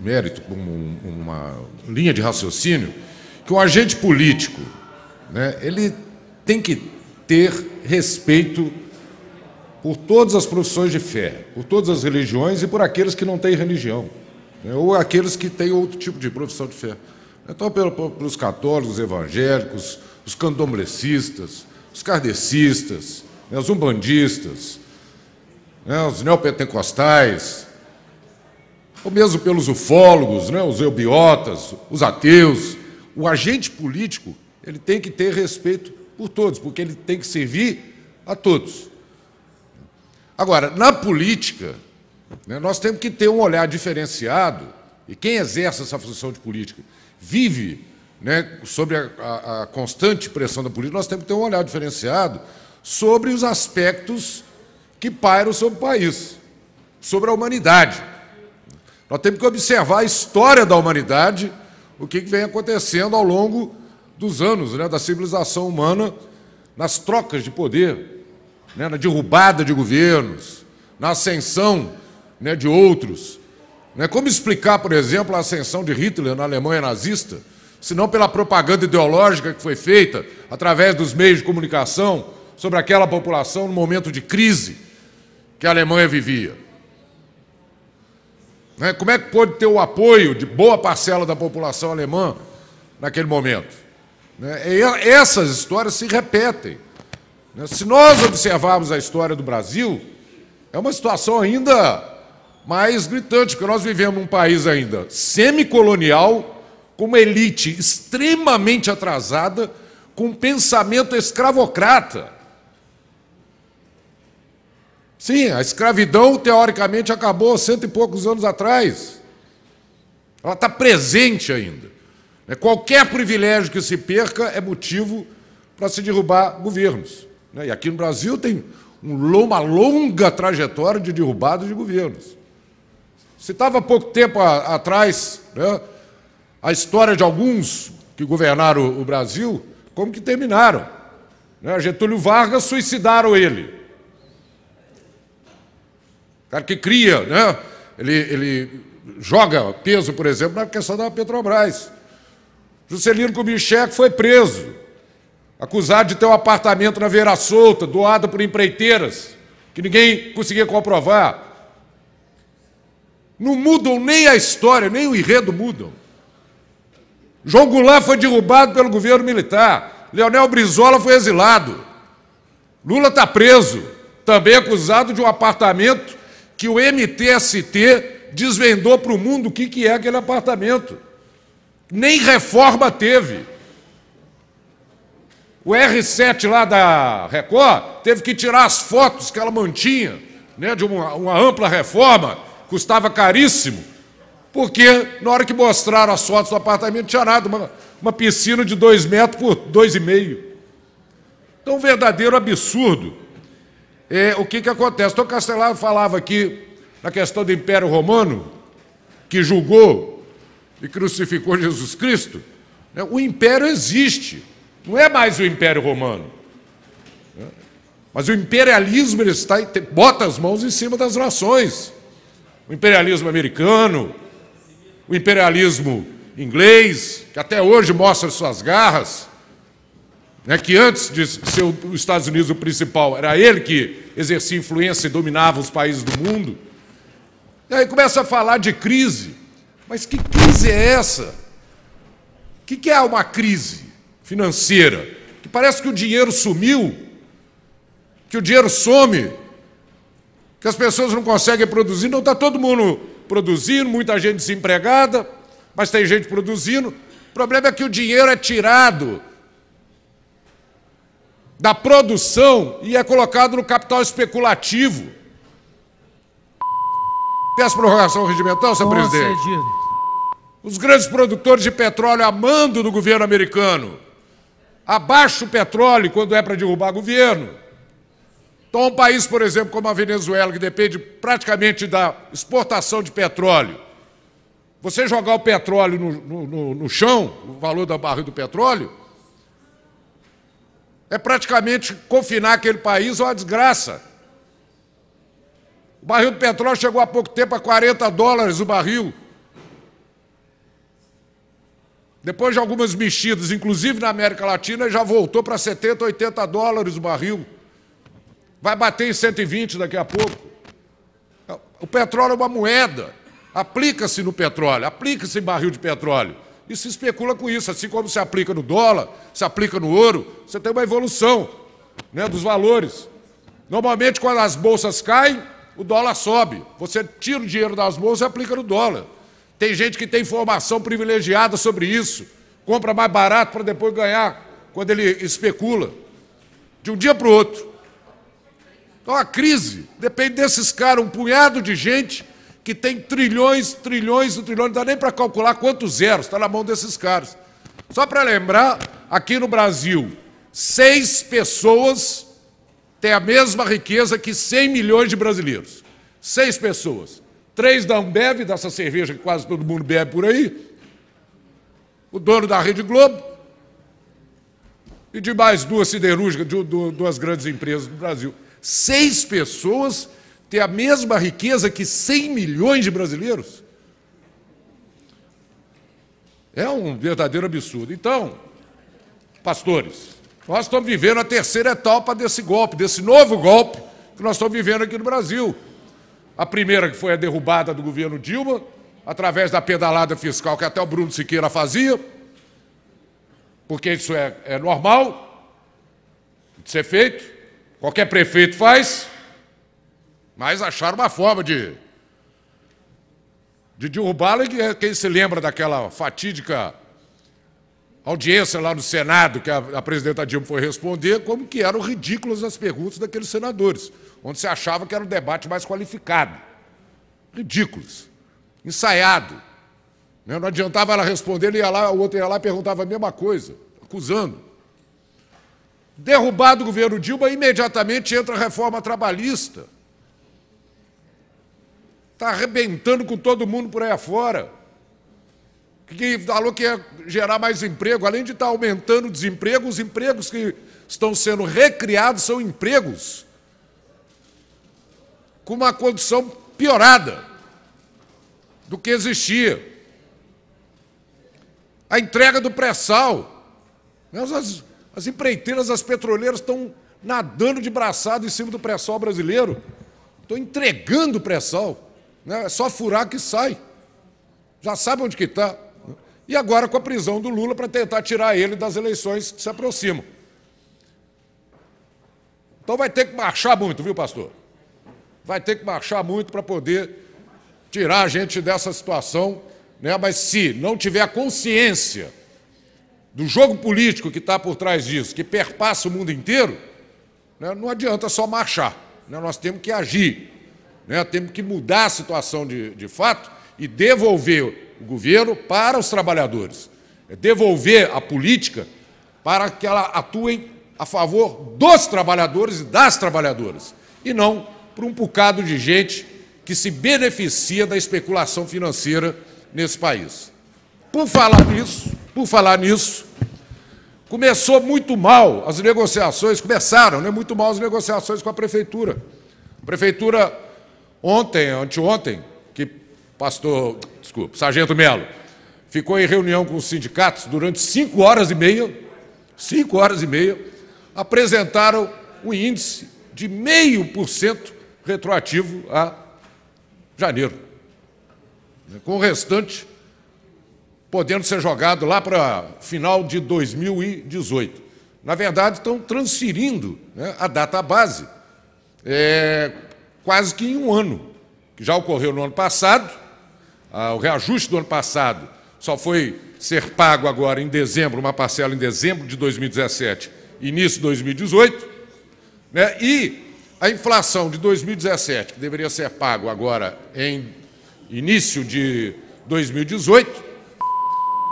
mérito, como uma linha de raciocínio, que o agente político, né, ele tem que ter respeito por todas as profissões de fé, por todas as religiões e por aqueles que não têm religião, né, ou aqueles que têm outro tipo de profissão de fé. Então, pelos católicos, evangélicos, os candomblecistas, os kardecistas, né, os umbandistas, né, os neopentecostais, ou mesmo pelos ufólogos, né, os eubiotas, os ateus. O agente político, ele tem que ter respeito por todos, porque ele tem que servir a todos. Agora, na política, né, nós temos que ter um olhar diferenciado, e quem exerce essa função de política vive, né, sobre a constante pressão da política, nós temos que ter um olhar diferenciado sobre os aspectos que pairam sobre o país, sobre a humanidade. Nós temos que observar a história da humanidade, o que vem acontecendo ao longo dos anos, né, da civilização humana, nas trocas de poder, né, na derrubada de governos, na ascensão, né, de outros. Né. Como explicar, por exemplo, a ascensão de Hitler na Alemanha nazista, se não pela propaganda ideológica que foi feita através dos meios de comunicação sobre aquela população no momento de crise que a Alemanha vivia? Né? Como é que pôde ter o apoio de boa parcela da população alemã naquele momento? Né? Essas histórias se repetem. Né? Se nós observarmos a história do Brasil, é uma situação ainda mais gritante, porque nós vivemos num país ainda semicolonial, com uma elite extremamente atrasada, com um pensamento escravocrata. Sim, a escravidão, teoricamente, acabou há 100 e poucos anos atrás. Ela está presente ainda. Qualquer privilégio que se perca é motivo para se derrubar governos. E aqui no Brasil tem uma longa trajetória de derrubada de governos. Citava há pouco tempo atrás, né, a história de alguns que governaram o Brasil, como que terminaram. Né? Getúlio Vargas, suicidaram ele. O cara que cria, né? Ele joga peso, por exemplo, na questão da Petrobras. Juscelino Kubitschek foi preso, acusado de ter um apartamento na Vera Solta, doado por empreiteiras, que ninguém conseguia comprovar. Não mudam nem a história, nem o enredo mudam. João Goulart foi derrubado pelo governo militar. Leonel Brizola foi exilado. Lula está preso, também acusado de um apartamento que o MTST desvendou para o mundo o que é aquele apartamento. Nem reforma teve. O R7 lá da Record teve que tirar as fotos que ela mantinha, né, de uma ampla reforma, custava caríssimo, porque na hora que mostraram as fotos do apartamento tinha nada, uma piscina de 2 metros por 2,5. Então, um verdadeiro absurdo. O que acontece? Então, Castelar falava aqui na questão do Império Romano, que julgou e crucificou Jesus Cristo. O Império existe, não é mais o Império Romano. Mas o imperialismo ele bota as mãos em cima das nações. O imperialismo americano, o imperialismo inglês, que até hoje mostra suas garras, né, que antes de ser os Estados Unidos o principal, era ele que exercia influência e dominava os países do mundo. E aí começa a falar de crise. Mas que crise é essa? O que é uma crise financeira? Que parece que o dinheiro sumiu, que o dinheiro some, que as pessoas não conseguem produzir. Não, está todo mundo produzindo, muita gente desempregada, mas tem gente produzindo. O problema é que o dinheiro é tirado da produção e é colocado no capital especulativo. Peço prorrogação regimental, senhor presidente. Os grandes produtores de petróleo, a mando do governo americano, abaixam o petróleo quando é para derrubar governo. Então, um país, por exemplo, como a Venezuela, que depende praticamente da exportação de petróleo, você jogar o petróleo no chão, o valor da barril do petróleo, é praticamente confinar aquele país a uma desgraça. O barril do petróleo chegou há pouco tempo a $40 o barril. Depois de algumas mexidas, inclusive na América Latina, já voltou para $70, $80 o barril. Vai bater em 120 daqui a pouco. O petróleo é uma moeda. Aplica-se no petróleo, aplica-se em barril de petróleo. E se especula com isso, assim como se aplica no dólar, se aplica no ouro. Você tem uma evolução, né, dos valores. Normalmente, quando as bolsas caem, o dólar sobe. Você tira o dinheiro das bolsas e aplica no dólar. Tem gente que tem informação privilegiada sobre isso, compra mais barato para depois ganhar, quando ele especula, de um dia para o outro. Então a crise depende desses caras, um punhado de gente que tem trilhões, trilhões e trilhões, não dá nem para calcular quantos zeros, está na mão desses caras. Só para lembrar, aqui no Brasil, 6 pessoas têm a mesma riqueza que 100 milhões de brasileiros. 6 pessoas. 3 da Ambev, dessa cerveja que quase todo mundo bebe por aí, o dono da Rede Globo, e de mais 2 siderúrgicas, 2 grandes empresas do Brasil. 6 pessoas têm a mesma riqueza que 100 milhões de brasileiros? É um verdadeiro absurdo. Então, pastores, nós estamos vivendo a terceira etapa desse golpe, desse novo golpe que nós estamos vivendo aqui no Brasil. A primeira, que foi a derrubada do governo Dilma, através da pedalada fiscal que até o Bruno Siqueira fazia, porque isso é normal de ser feito, qualquer prefeito faz, mas acharam uma forma de derrubá-la. E quem se lembra daquela fatídica audiência lá no Senado, que a presidenta Dilma foi responder, como que eram ridículas as perguntas daqueles senadores, onde se achava que era um debate mais qualificado. Ridículos. Ensaiado. Não adiantava ela responder, ele ia lá, o outro ia lá e perguntava a mesma coisa, acusando. Derrubado o governo Dilma, imediatamente entra a reforma trabalhista. Está arrebentando com todo mundo por aí afora. Que falou que ia gerar mais emprego, além de estar aumentando o desemprego, os empregos que estão sendo recriados são empregos com uma condição piorada do que existia. A entrega do pré-sal. As empreiteiras, as petroleiras estão nadando de braçada em cima do pré-sal brasileiro. Estão entregando o pré-sal. É só furar que sai. Já sabe onde que está. E agora com a prisão do Lula para tentar tirar ele das eleições que se aproximam. Então vai ter que marchar muito, viu, pastor? Vai ter que marchar muito para poder tirar a gente dessa situação, né? Mas se não tiver consciência do jogo político que está por trás disso, que perpassa o mundo inteiro, né, não adianta só marchar. Né? Nós temos que agir, né? Temos que mudar a situação de fato e devolver o governo para os trabalhadores. É devolver a política para que ela atue a favor dos trabalhadores e das trabalhadoras, e não para um bocado de gente que se beneficia da especulação financeira nesse país. Por falar nisso, começou muito mal as negociações, começaram, né, muito mal as negociações com a Prefeitura. A Prefeitura anteontem, que Sargento Melo, ficou em reunião com os sindicatos durante 5 horas e meia, apresentaram um índice de 0,5% retroativo a janeiro. Com o restante podendo ser jogado lá para final de 2018. Na verdade, estão transferindo, né, a data base quase que em um ano, que já ocorreu no ano passado. O reajuste do ano passado só foi ser pago agora em dezembro, uma parcela em dezembro de 2017, início de 2018, né? E a inflação de 2017, que deveria ser pago agora em início de 2018,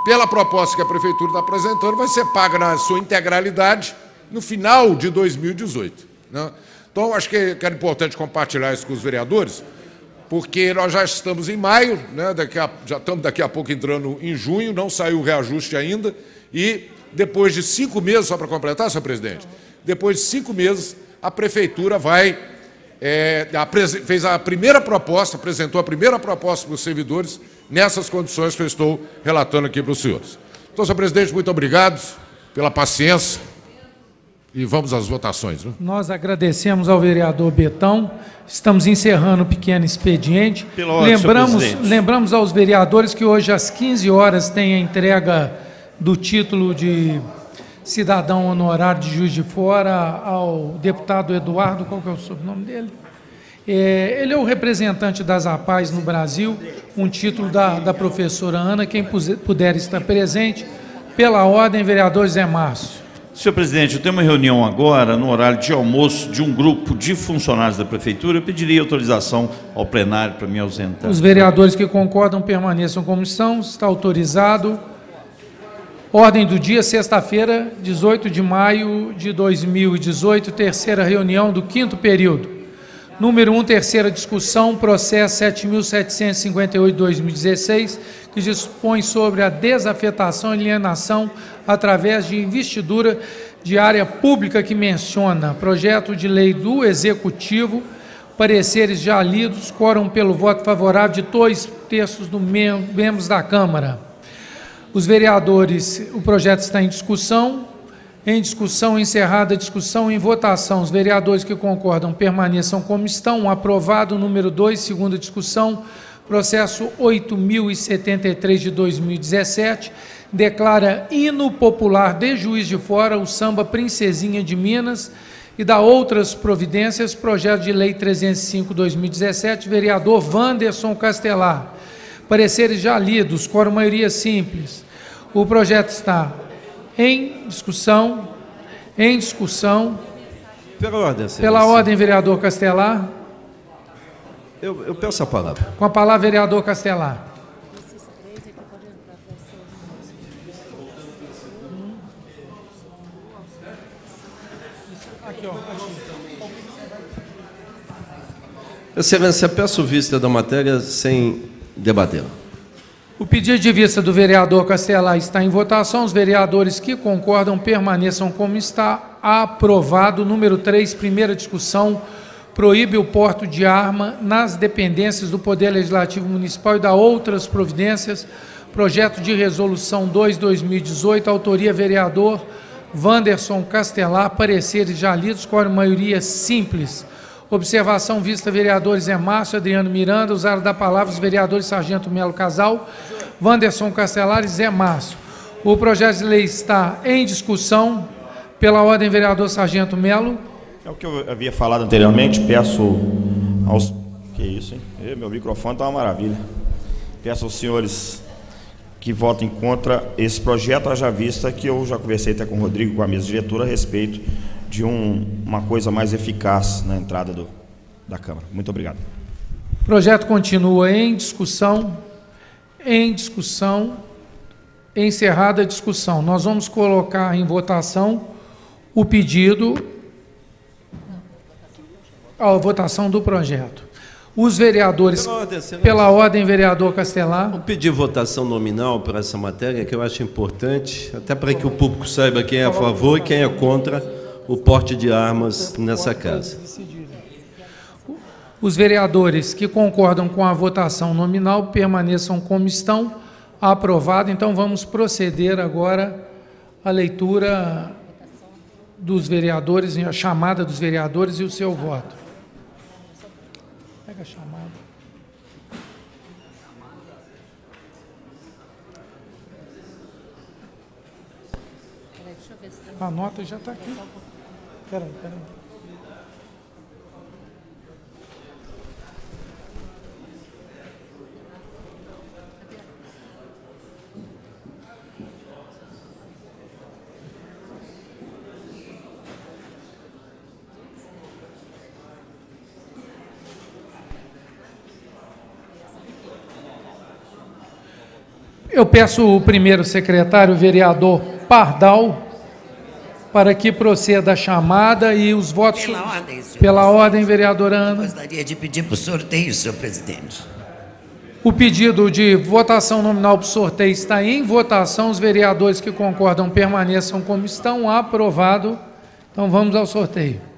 pela proposta que a Prefeitura está apresentando, vai ser paga na sua integralidade no final de 2018. Né? Então, acho que era importante compartilhar isso com os vereadores, porque nós já estamos em maio, né? Já estamos daqui a pouco entrando em junho, não saiu o reajuste ainda, e depois de 5 meses, só para completar, senhor presidente, depois de 5 meses, a Prefeitura fez a primeira proposta, apresentou a primeira proposta para os servidores, nessas condições que eu estou relatando aqui para os senhores. Então, senhor presidente, muito obrigado pela paciência e vamos às votações. Né?
Nós agradecemos ao vereador Betão. Estamos encerrando o pequeno expediente. Lembramos aos vereadores que hoje às 15 horas tem a entrega do título de cidadão honorário de Juiz de Fora ao deputado Eduardo, qual que é o sobrenome dele? Ele é o representante das APAES no Brasil, um título da professora Ana, quem puder estar presente. Pela ordem, vereador Zé Márcio.
Senhor presidente, eu tenho uma reunião agora, no horário de almoço, de um grupo de funcionários da Prefeitura. Eu pediria autorização ao plenário para me ausentar.
Os vereadores que concordam permaneçam como estão. Está autorizado. Ordem do dia, sexta-feira, 18 de maio de 2018, terceira reunião do 5º período. Número 1, terceira discussão, processo 7.758/2016, que dispõe sobre a desafetação e alienação através de investidura de área pública, que menciona projeto de lei do Executivo, pareceres já lidos, quórum pelo voto favorável de 2/3 dos membros da Câmara. Os vereadores, o projeto está em discussão, encerrada a discussão, em votação. Os vereadores que concordam permaneçam como estão. Aprovado. Número 2, segunda discussão, processo 8.073 de 2017, declara hino popular de Juiz de Fora o samba Princesinha de Minas e dá outras providências. Projeto de lei 305/2017, vereador Wanderson Castelar. Pareceres já lidos, quórum maioria simples. O projeto está em discussão.
Pela ordem, senhor.
Pela ordem, vereador Castelar.
Eu peço a palavra.
Com a palavra, vereador Castelar.
Excelência, peço vista da matéria sem debater.
O pedido de vista do vereador Castelar está em votação. Os vereadores que concordam permaneçam como está. Aprovado. Número 3, primeira discussão, proíbe o porte de arma nas dependências do Poder Legislativo Municipal e dá outras providências. Projeto de resolução 2/2018, autoria vereador Wanderson Castelar, pareceres já lidos, quórum maioria simples. Observação vista, vereadores Zé Márcio, Adriano Miranda. Usaram da palavra os vereadores Sargento Melo Casal, Wanderson Castelar e Zé Márcio. O projeto de lei está em discussão. Pela ordem, vereador Sargento Melo.
É o que eu havia falado anteriormente, peço aos... Que isso, hein? Meu microfone está uma maravilha. Peço aos senhores que votem contra esse projeto, haja vista que eu já conversei até com o Rodrigo, com a mesa diretora, a respeito de uma coisa mais eficaz na entrada da Câmara. Muito obrigado.
O projeto continua em discussão. Encerrada a discussão. Nós vamos colocar em votação o pedido, a votação do projeto. Os vereadores, pela ordem, vereador Castelar.
Vou pedir votação nominal para essa matéria, que eu acho importante, até para que o público saiba quem é a favor e quem é contra o porte de armas nessa casa.
Os vereadores que concordam com a votação nominal permaneçam como estão. Aprovado. Então, vamos proceder agora à leitura dos vereadores, a chamada dos vereadores e o seu voto. Pega a chamada. A nota já está aqui. Espera aí. Eu peço o primeiro secretário, o vereador Pardal, para que proceda a chamada e os votos...
Pela ordem, senhor.
Pela ordem, vereadora Ana.
Gostaria de pedir para o sorteio, senhor presidente.
O pedido de votação nominal para o sorteio está em votação. Os vereadores que concordam permaneçam como estão. Aprovado. Então, vamos ao sorteio.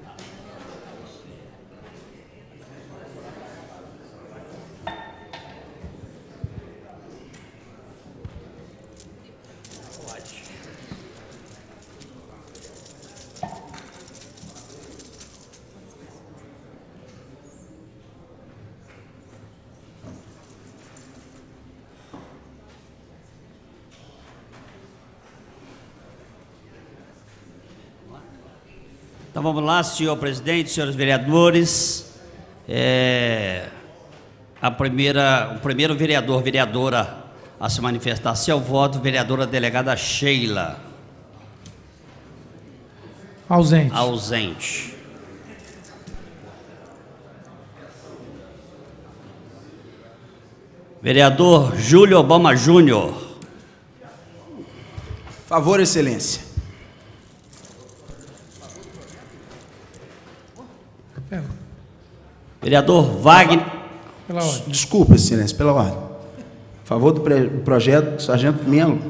Então vamos lá, senhor presidente, senhores vereadores. O primeiro vereador, vereadora a se manifestar-se ao voto, vereadora delegada Sheila.
Ausente.
Ausente. Vereador Júlio Obama Júnior.
Favor, excelência.
Vereador Wagner.
Pela ordem.
Desculpa, excelência, pela ordem. Favor do projeto do sargento Melo.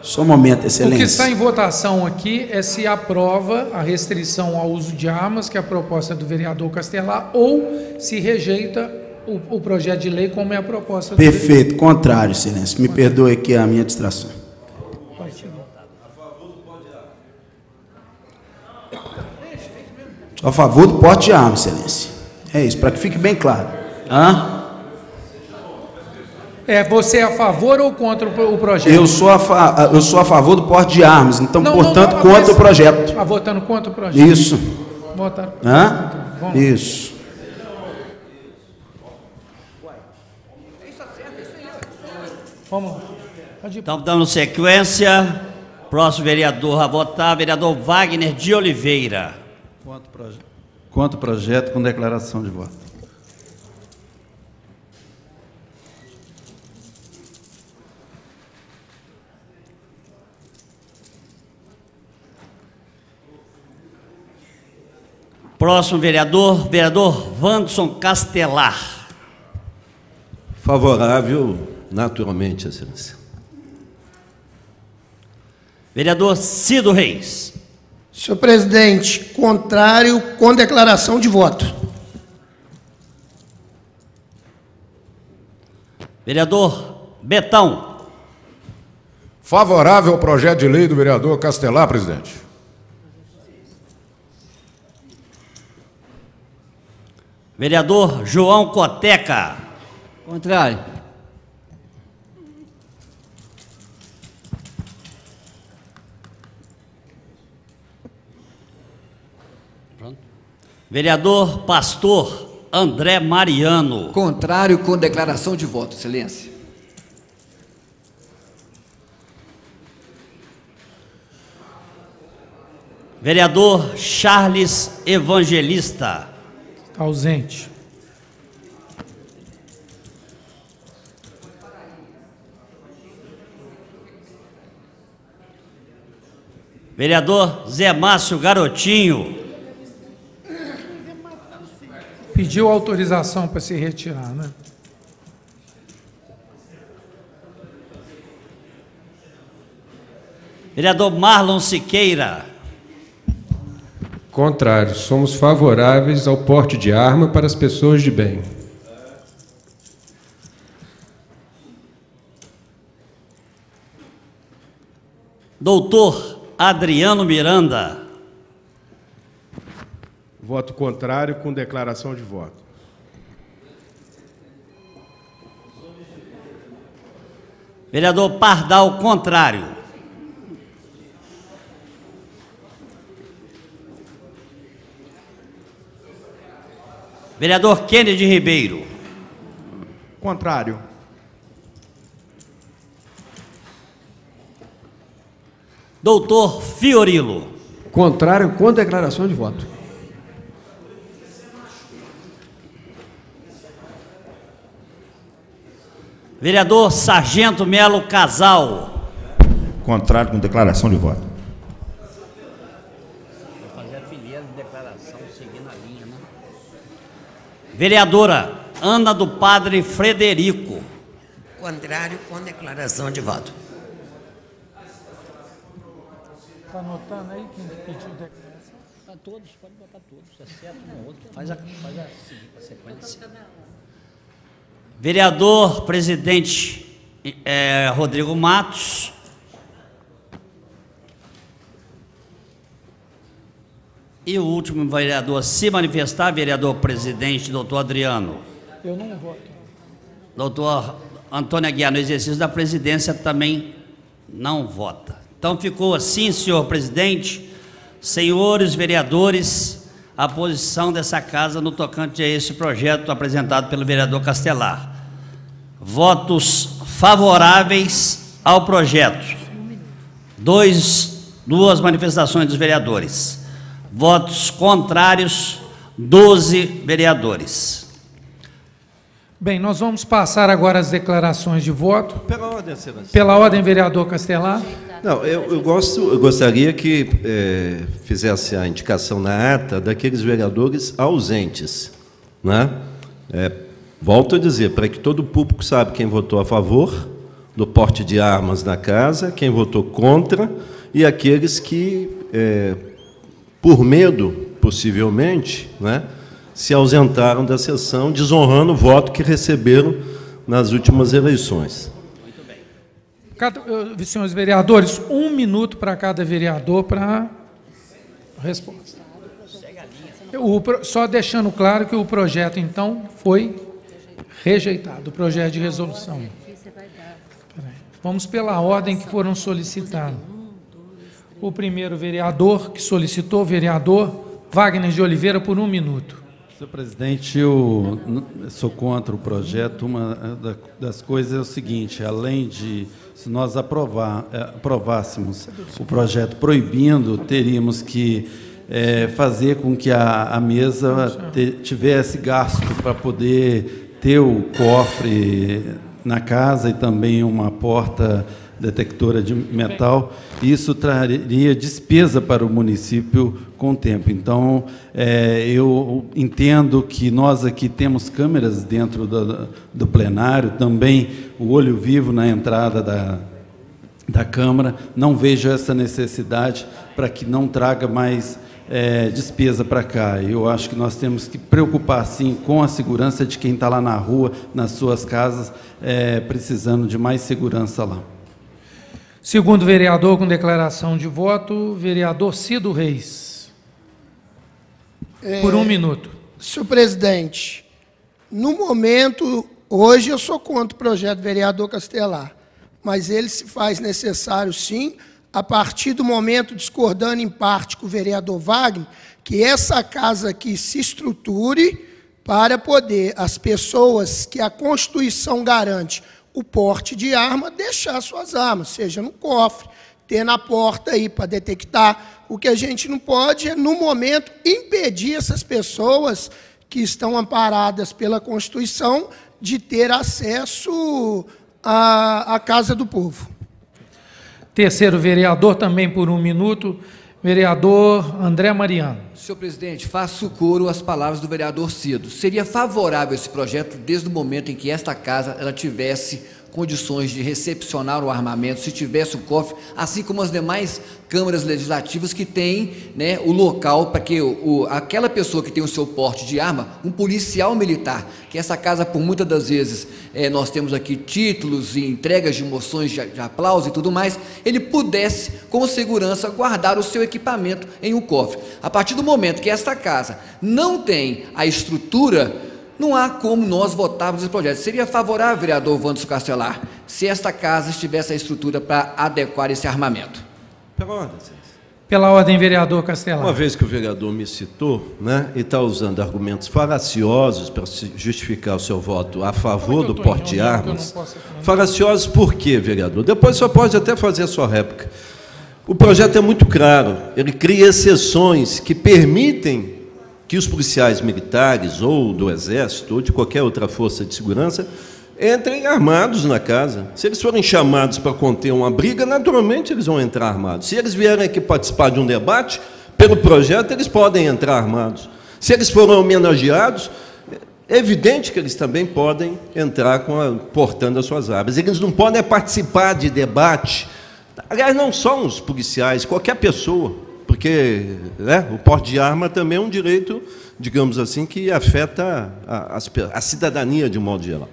Só um momento, excelência.
O que está em votação aqui é se aprova a restrição ao uso de armas, que é a proposta do vereador Castelar, ou se rejeita o projeto de lei como é a proposta do
Perfeito,
vereador.
contrário, excelência. Me perdoe aqui a minha distração. A favor do porte de arma, excelência. É isso, para que fique bem claro.
Você é a favor ou contra o projeto?
Eu sou a favor do porte de armas, então, portanto, contra o projeto.
Está votando contra o projeto?
Isso.
Votaram.
Isso.
Vamos lá.
Então, dando sequência, próximo vereador a votar, vereador Wagner de Oliveira.
Contra o projeto com declaração de voto.
Próximo vereador, vereador Wanderson Castelar.
Favorável, naturalmente, excelência.
Vereador Cido Reis.
Senhor presidente, contrário com declaração de voto.
Vereador Betão.
Favorável ao projeto de lei do vereador Castelar, presidente.
Vereador João Coteca.
Contrário.
Vereador Pastor André Mariano.
Contrário com declaração de voto, excelência.
Vereador Charles Evangelista.
Ausente.
Vereador Zé Márcio Garotinho.
Pediu autorização para se retirar, né?
Vereador Marlon Siqueira.
Contrário, somos favoráveis ao porte de arma para as pessoas de bem.
Doutor Adriano Miranda.
Voto contrário com declaração de voto.
Vereador Pardal, contrário. Vereador Kennedy Ribeiro.
Contrário.
Doutor Fiorilo.
Contrário com declaração de voto.
Vereador Sargento Melo Casal.
Contrário com declaração de voto.
Vou fazer a fileira de declaração seguindo a linha, né? Vereadora Ana do Padre Frederico.
Contrário com declaração de voto.
Está anotando aí quem pediu declaração?
Para todos, pode botar todos, exceto um outro. Faz a sequência. Vereador presidente Rodrigo Matos. E o último vereador a se manifestar, vereador presidente, doutor Adriano.
Eu não voto.
Doutor Antônio Aguiar, no exercício da presidência, também não vota. Então ficou assim, senhor presidente, senhores vereadores, a posição dessa casa no tocante a esse projeto apresentado pelo vereador Castelar. Votos favoráveis ao projeto. Duas manifestações dos vereadores. Votos contrários, 12 vereadores.
Bem, nós vamos passar agora as declarações de voto.
Pela ordem, excelência.
Pela ordem, vereador Castelar.
Não, eu gostaria que fizesse a indicação na ata daqueles vereadores ausentes, né? Volto a dizer, para que todo o público saiba quem votou a favor do porte de armas na casa, quem votou contra, e aqueles que, por medo, possivelmente, né, se ausentaram da sessão, desonrando o voto que receberam nas últimas eleições.
Senhores vereadores, 1 minuto para cada vereador para resposta. Só deixando claro que o projeto, então, foi rejeitado, o projeto de resolução. Vamos pela ordem que foram solicitados. O primeiro vereador que solicitou, vereador Wagner de Oliveira, por 1 minuto.
Senhor presidente, eu sou contra o projeto. Uma das coisas é o seguinte: além de, se nós aprovássemos o projeto proibindo, teríamos que fazer com que a mesa tivesse gasto para poder ter o cofre na casa e também uma porta detectora de metal. Isso traria despesa para o município com o tempo. Então, eu entendo que nós aqui temos câmeras dentro do plenário, também o olho vivo na entrada da Câmara. Não vejo essa necessidade para que não traga mais despesa para cá. Eu acho que nós temos que preocupar, sim, com a segurança de quem está lá na rua, nas suas casas, precisando de mais segurança lá.
Segundo vereador com declaração de voto, vereador Cido Reis. Por 1 minuto.
Senhor presidente, no momento, hoje eu sou contra o projeto do vereador Castelar, mas ele se faz necessário, sim, a partir do momento, discordando em parte com o vereador Wagner, que essa casa aqui se estruture para poder as pessoas que a Constituição garante o porte de arma, deixar suas armas, seja no cofre, ter na porta aí para detectar. O que a gente não pode é, no momento, impedir essas pessoas que estão amparadas pela Constituição de ter acesso à Casa do Povo.
Terceiro vereador, também por 1 minuto, vereador André Mariano.
Senhor presidente, faço coro às palavras do vereador Cido. Seria favorável esse projeto desde o momento em que esta casa ela tivesse condições de recepcionar o armamento, se tivesse o cofre, assim como as demais câmaras legislativas que têm, né, o local para que aquela pessoa que tem o seu porte de arma, um policial militar, que essa casa, por muitas das vezes, nós temos aqui títulos e entregas de moções de aplauso e tudo mais, ele pudesse, com segurança, guardar o seu equipamento em um cofre. A partir do momento que esta casa não tem a estrutura, não há como nós votarmos esse projeto. Seria favorável, vereador Wanderson Castelar, se esta casa tivesse a estrutura para adequar esse armamento.
Pela ordem, excelência.
Pela ordem, vereador Castelar.
Uma vez que o vereador me citou, né, e está usando argumentos falaciosos para justificar o seu voto a favor do porte de armas, falaciosos por quê, vereador? Depois o senhor pode até fazer a sua réplica. O projeto é muito claro, ele cria exceções que permitem que os policiais militares, ou do Exército, ou de qualquer outra força de segurança, entrem armados na casa. Se eles forem chamados para conter uma briga, naturalmente eles vão entrar armados. Se eles vierem aqui participar de um debate, pelo projeto, eles podem entrar armados. Se eles forem homenageados, é evidente que eles também podem entrar portando as suas armas. Eles não podem participar de debate. Aliás, não só os policiais, qualquer pessoa, porque, né, o porte de arma também é um direito, digamos assim, que afeta a cidadania de um modo geral.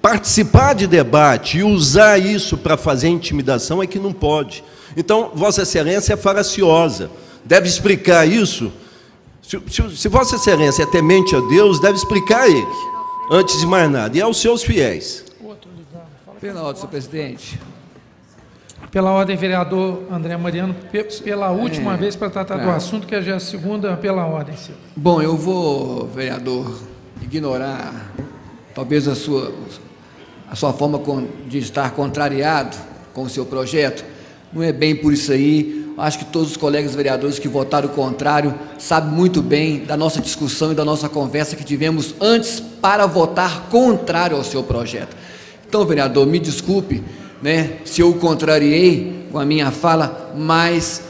Participar de debate e usar isso para fazer intimidação é que não pode. Então, Vossa Excelência é falaciosa. Deve explicar isso. Se Vossa Excelência é temente a Deus, deve explicar a ele, antes de mais nada, e aos seus fiéis.
Pela ordem, senhor presidente.
Pela ordem, vereador André Mariano, pela última vez para tratar do assunto, que já é a segunda pela ordem, senhor.
Bom, eu vou, vereador, ignorar talvez a sua forma de estar contrariado com o seu projeto. Não é bem por isso aí. Acho que todos os colegas vereadores que votaram contrário sabem muito bem da nossa discussão e da nossa conversa que tivemos antes para votar contrário ao seu projeto. Então, vereador, me desculpe, né, se eu o contrariei com a minha fala, mas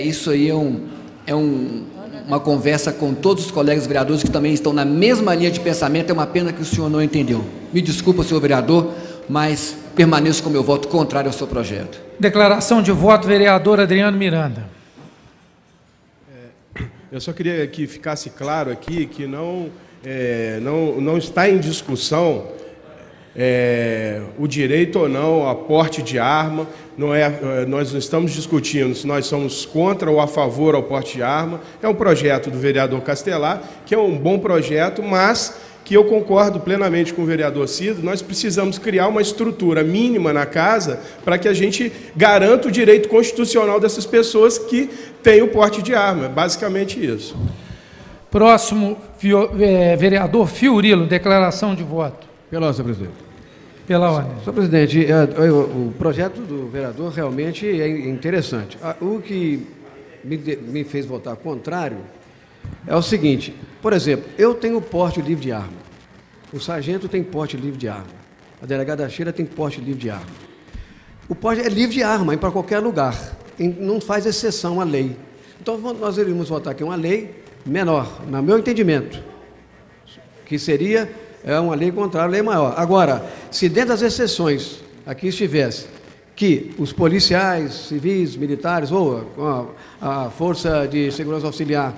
isso aí é uma conversa com todos os colegas vereadores que também estão na mesma linha de pensamento. É uma pena que o senhor não entendeu. Me desculpa, senhor vereador, mas permaneço com meu voto contrário ao seu projeto.
Declaração de voto, vereador Adriano Miranda.
Eu só queria que ficasse claro aqui que não está em discussão o direito ou não a porte de arma. Nós não estamos discutindo se nós somos contra ou a favor ao porte de arma. É um projeto do vereador Castelar, que é um bom projeto, mas que eu concordo plenamente com o vereador Cido. Nós precisamos criar uma estrutura mínima na casa para que a gente garanta o direito constitucional dessas pessoas que têm o porte de arma. É basicamente isso.
Próximo, vereador Fiorilo, declaração de voto.
Pela ordem, senhor presidente.
Pela ordem.
Senhor presidente, o projeto do vereador realmente é interessante. O que me fez votar contrário é o seguinte: por exemplo, eu tenho porte livre de arma, o sargento tem porte livre de arma, a delegada Sheila tem porte livre de arma. O porte é livre de arma, ir para qualquer lugar, não faz exceção à lei. Então, nós iríamos votar aqui uma lei menor, no meu entendimento, que seria uma lei contrária à lei maior. Agora, se dentro das exceções aqui estivesse que os policiais, civis, militares ou a Força de Segurança Auxiliar,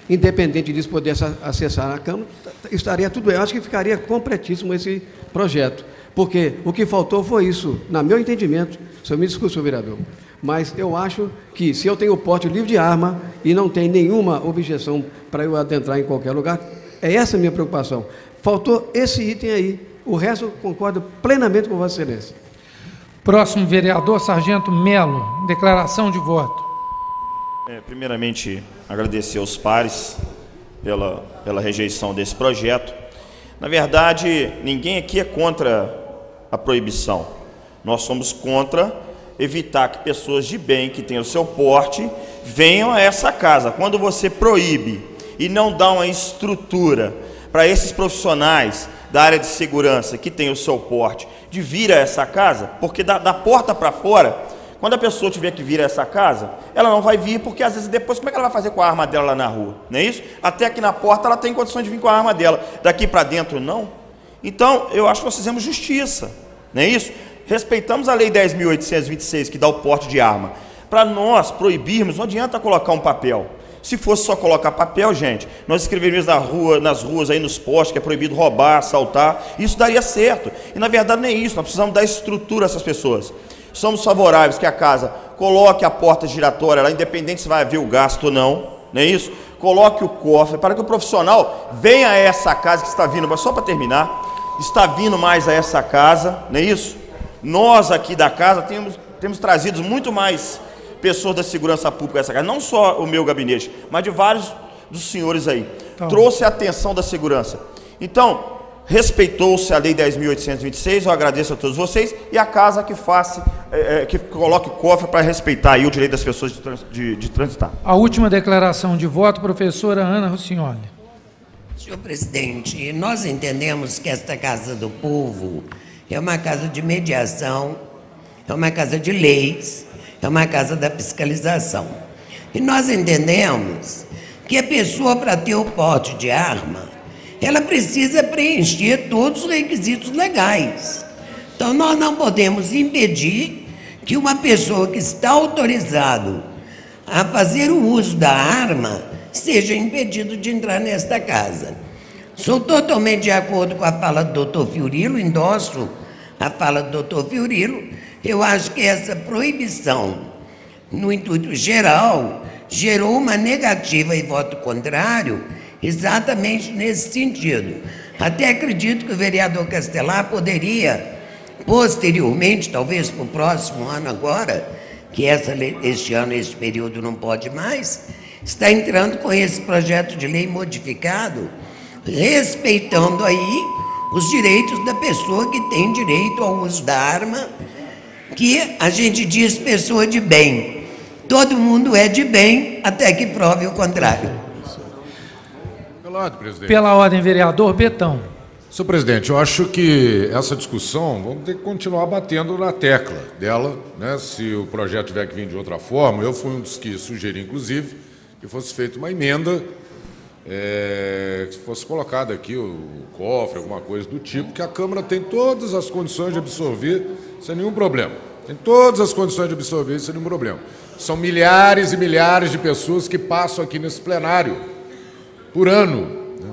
independente disso, poder acessar a Câmara, estaria tudo bem. Eu acho que ficaria completíssimo esse projeto, porque o que faltou foi isso, no meu entendimento. O senhor me desculpe, senhor vereador, mas eu acho que se eu tenho porte livre de arma e não tem nenhuma objeção para eu adentrar em qualquer lugar, é essa a minha preocupação. Faltou esse item aí, o resto eu concordo plenamente com Vossa Excelência.
Próximo, vereador Sargento Melo, declaração de voto.
Primeiramente, agradecer aos pares pela rejeição desse projeto. Na verdade, ninguém aqui é contra a proibição. Nós somos contra evitar que pessoas de bem, que têm o seu porte, venham a essa casa. Quando você proíbe e não dá uma estrutura para esses profissionais da área de segurança que têm o seu porte de vir a essa casa, porque da porta para fora, quando a pessoa tiver que vir a essa casa, ela não vai vir, porque às vezes depois, como é que ela vai fazer com a arma dela lá na rua? Não é isso? Até aqui na porta ela tem condições de vir com a arma dela, daqui para dentro não. Então, eu acho que nós fizemos justiça, não é isso? Respeitamos a lei 10.826, que dá o porte de arma. Para nós proibirmos, não adianta colocar um papel. Se fosse só colocar papel, gente, nós escreveríamos nas ruas, aí nos postes, que é proibido roubar, assaltar, isso daria certo. E na verdade não é isso, nós precisamos dar estrutura a essas pessoas. Somos favoráveis que a casa coloque a porta giratória lá, independente se vai haver o gasto ou não é isso? Coloque o cofre, para que o profissional venha a essa casa que está vindo, mas só para terminar, está vindo mais a essa casa, não é isso? Nós aqui da casa temos trazido muito mais pessoas da segurança pública a essa casa, não só o meu gabinete, mas de vários dos senhores aí. Trouxe a atenção da segurança. Então, respeitou-se a Lei 10.826, eu agradeço a todos vocês, e a casa que que coloque cofre para respeitar aí o direito das pessoas de transitar.
A última declaração de voto, professora Ana Rossignoli.
Senhor presidente, nós entendemos que esta Casa do Povo é uma casa de mediação, é uma casa de leis, é uma casa da fiscalização. E nós entendemos que a pessoa, para ter o porte de arma, ela precisa preencher todos os requisitos legais. Então, nós não podemos impedir que uma pessoa que está autorizado a fazer o uso da arma seja impedido de entrar nesta casa. Sou totalmente de acordo com a fala do doutor Fiorilo, endosso a fala do doutor Fiorilo. Eu acho que essa proibição, no intuito geral, gerou uma negativa e voto contrário exatamente nesse sentido. Até acredito que o vereador Castelar poderia, posteriormente, talvez para o próximo ano agora, que este ano, este período não pode mais, está entrando com esse projeto de lei modificado, respeitando aí os direitos da pessoa que tem direito ao uso da arma, que a gente diz pessoa de bem. Todo mundo é de bem até que prove o contrário.
Pela ordem, presidente.
Pela ordem, vereador Betão.
Senhor presidente, eu acho que essa discussão, vamos ter que continuar batendo na tecla dela, né? Se o projeto tiver que vir de outra forma, eu fui um dos que sugeri, inclusive, que fosse feita uma emenda, que fosse colocado aqui o cofre, alguma coisa do tipo, que a Câmara tem todas as condições de absorver sem nenhum problema. Tem todas as condições de absorver sem nenhum problema. São milhares e milhares de pessoas que passam aqui nesse plenário por ano, né?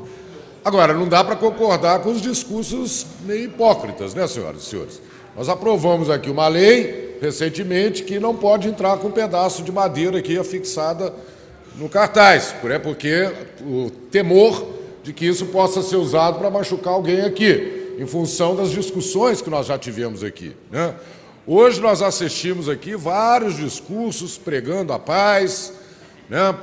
Agora, não dá para concordar com os discursos meio hipócritas, né, senhoras e senhores? Nós aprovamos aqui uma lei, recentemente, que não pode entrar com um pedaço de madeira aqui afixada no cartaz, porque o temor de que isso possa ser usado para machucar alguém aqui, em função das discussões que nós já tivemos aqui, né? Hoje nós assistimos aqui vários discursos pregando a paz, né?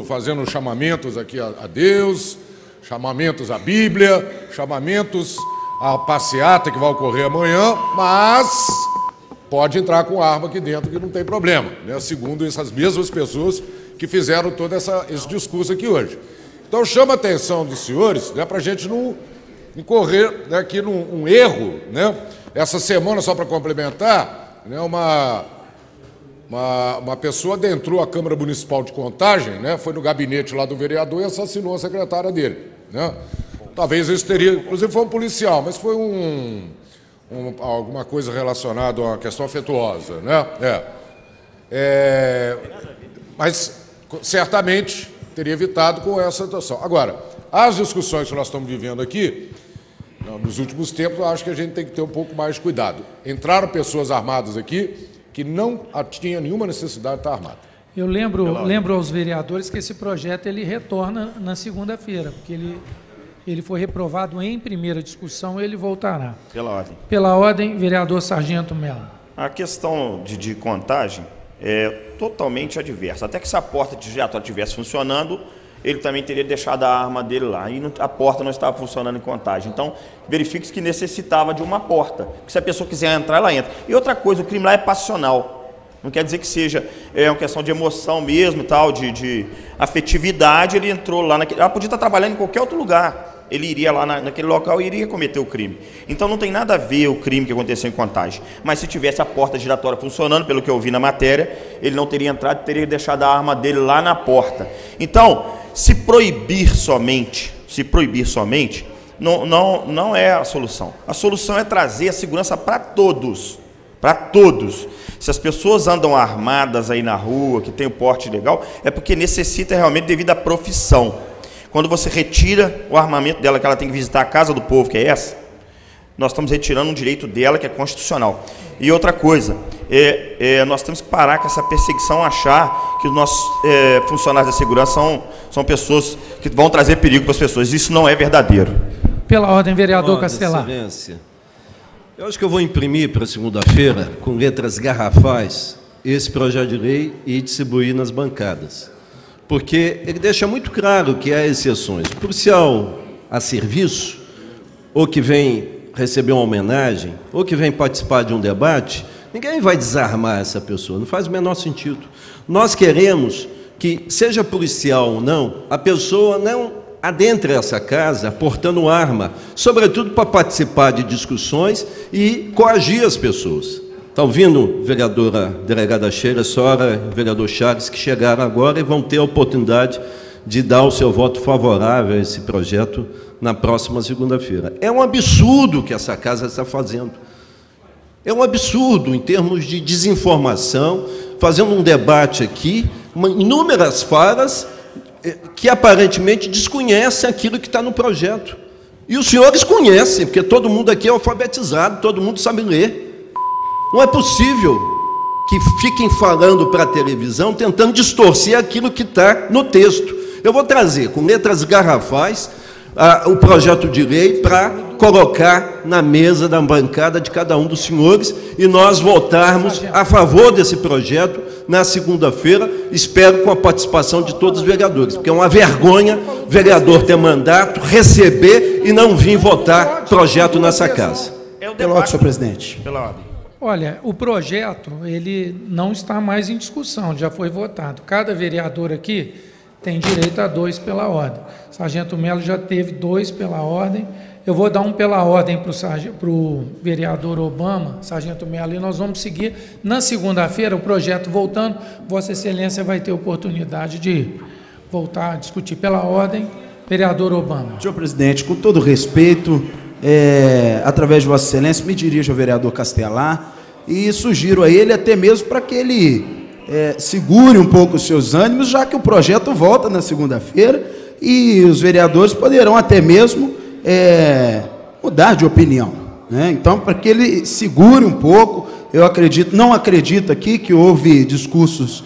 Fazendo chamamentos aqui a Deus, chamamentos à Bíblia, chamamentos à passeata que vai ocorrer amanhã, mas pode entrar com arma aqui dentro que não tem problema, né? Segundo essas mesmas pessoas que fizeram todo esse discurso aqui hoje. Então chama a atenção dos senhores, né, para a gente não incorrer, né, aqui num erro, né? Essa semana, só para complementar, né, uma pessoa adentrou a Câmara Municipal de Contagem, né, foi no gabinete lá do vereador e assassinou a secretária dele, né? Talvez isso teria, inclusive foi um policial, mas foi alguma coisa relacionada a uma questão afetuosa, né? Mas certamente teria evitado com essa situação. Agora, as discussões que nós estamos vivendo aqui, nos últimos tempos, eu acho que a gente tem que ter um pouco mais de cuidado. Entraram pessoas armadas aqui que não tinham nenhuma necessidade de estar armada.
Eu lembro aos vereadores que esse projeto ele retorna na segunda-feira, porque ele foi reprovado em primeira discussão, ele voltará.
Pela ordem.
Pela ordem, vereador Sargento Mello.
A questão de contagem é totalmente adversa. Até que se a porta de giratório estivesse funcionando, ele também teria deixado a arma dele lá. E a porta não estava funcionando em contagem. Então, verifique-se que necessitava de uma porta. Porque se a pessoa quiser entrar, ela entra. E outra coisa, o crime lá é passional. Não quer dizer que seja uma questão de emoção mesmo, tal, de afetividade. Ele entrou lá naquele... Ela podia estar trabalhando em qualquer outro lugar. Ele iria lá naquele local e iria cometer o crime. Então não tem nada a ver o crime que aconteceu em Contagem. Mas se tivesse a porta giratória funcionando, pelo que eu vi na matéria, ele não teria entrado e teria deixado a arma dele lá na porta. Então, se proibir somente, não é a solução. A solução é trazer a segurança para todos. Para todos. Se as pessoas andam armadas aí na rua, que tem o porte legal, é porque necessita realmente devido à profissão. Quando você retira o armamento dela, que ela tem que visitar a Casa do Povo, que é essa, nós estamos retirando um direito dela, que é constitucional. E outra coisa, nós temos que parar com essa perseguição, achar que os nossos funcionários da segurança são pessoas que vão trazer perigo para as pessoas. Isso não é verdadeiro.
Pela ordem, vereador Castelar.
Excelência. Eu acho que eu vou imprimir para segunda-feira, com letras garrafais, esse projeto de lei e distribuir nas bancadas. Porque ele deixa muito claro que há exceções. O policial a serviço, ou que vem receber uma homenagem, ou que vem participar de um debate, ninguém vai desarmar essa pessoa, não faz o menor sentido. Nós queremos que, seja policial ou não, a pessoa não adentre essa casa portando arma, sobretudo para participar de discussões e coagir as pessoas. Está ouvindo, vereadora delegada Sheila, a senhora, vereador Charles, que chegaram agora e vão ter a oportunidade de dar o seu voto favorável a esse projeto na próxima segunda-feira. É um absurdo o que essa casa está fazendo. É um absurdo em termos de desinformação, fazendo um debate aqui, inúmeras falas que aparentemente desconhecem aquilo que está no projeto. E os senhores conhecem, porque todo mundo aqui é alfabetizado, todo mundo sabe ler. Não é possível que fiquem falando para a televisão, tentando distorcer aquilo que está no texto. Eu vou trazer, com letras garrafais, o projeto de lei para colocar na mesa da bancada de cada um dos senhores e nós votarmos a favor desse projeto na segunda-feira, espero com a participação de todos os vereadores, porque é uma vergonha vereador ter mandato, receber e não vir votar projeto nessa casa.
Pela ordem, senhor presidente.
Pela ordem.
Olha, o projeto, ele não está mais em discussão, já foi votado. Cada vereador aqui tem direito a 2 pela ordem. Sargento Melo já teve 2 pela ordem. Eu vou dar 1 pela ordem para o vereador Obama, Sargento Melo, e nós vamos seguir. Na segunda-feira, o projeto voltando, Vossa Excelência vai ter oportunidade de voltar a discutir pela ordem. Vereador Obama.
Senhor presidente, com todo respeito, através de Vossa Excelência, me dirijo ao vereador Castelar e sugiro a ele até mesmo para que ele segure um pouco os seus ânimos, já que o projeto volta na segunda-feira e os vereadores poderão até mesmo mudar de opinião, né? Então, para que ele segure um pouco, eu acredito, não acredito aqui que houve discursos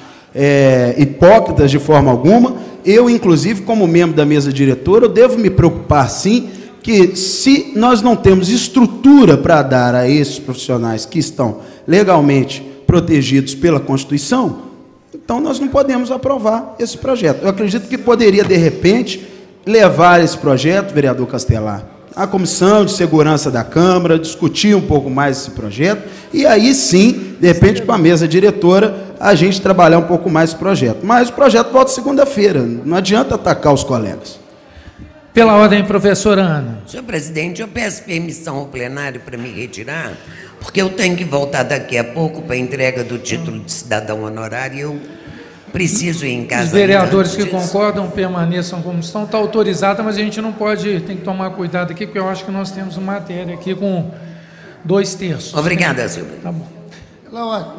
hipócritas de forma alguma. Eu, inclusive, como membro da mesa diretora, eu devo me preocupar, sim, que se nós não temos estrutura para dar a esses profissionais que estão legalmente protegidos pela Constituição, então nós não podemos aprovar esse projeto. Eu acredito que poderia, de repente, levar esse projeto, vereador Castelar, à Comissão de Segurança da Câmara, discutir um pouco mais esse projeto, e aí sim, de repente, com a mesa diretora, a gente trabalhar um pouco mais esse projeto. Mas o projeto volta segunda-feira, não adianta atacar os colegas.
Pela ordem, professora Ana.
Senhor presidente, eu peço permissão ao plenário para me retirar, porque eu tenho que voltar daqui a pouco para a entrega do título de cidadão honorário e eu preciso ir em casa.
Os vereadores que concordam permaneçam como estão. Está autorizada, mas a gente não pode, tem que tomar cuidado aqui, porque eu acho que nós temos uma matéria aqui com 2/3.
Obrigada, senhor.
Tá bom.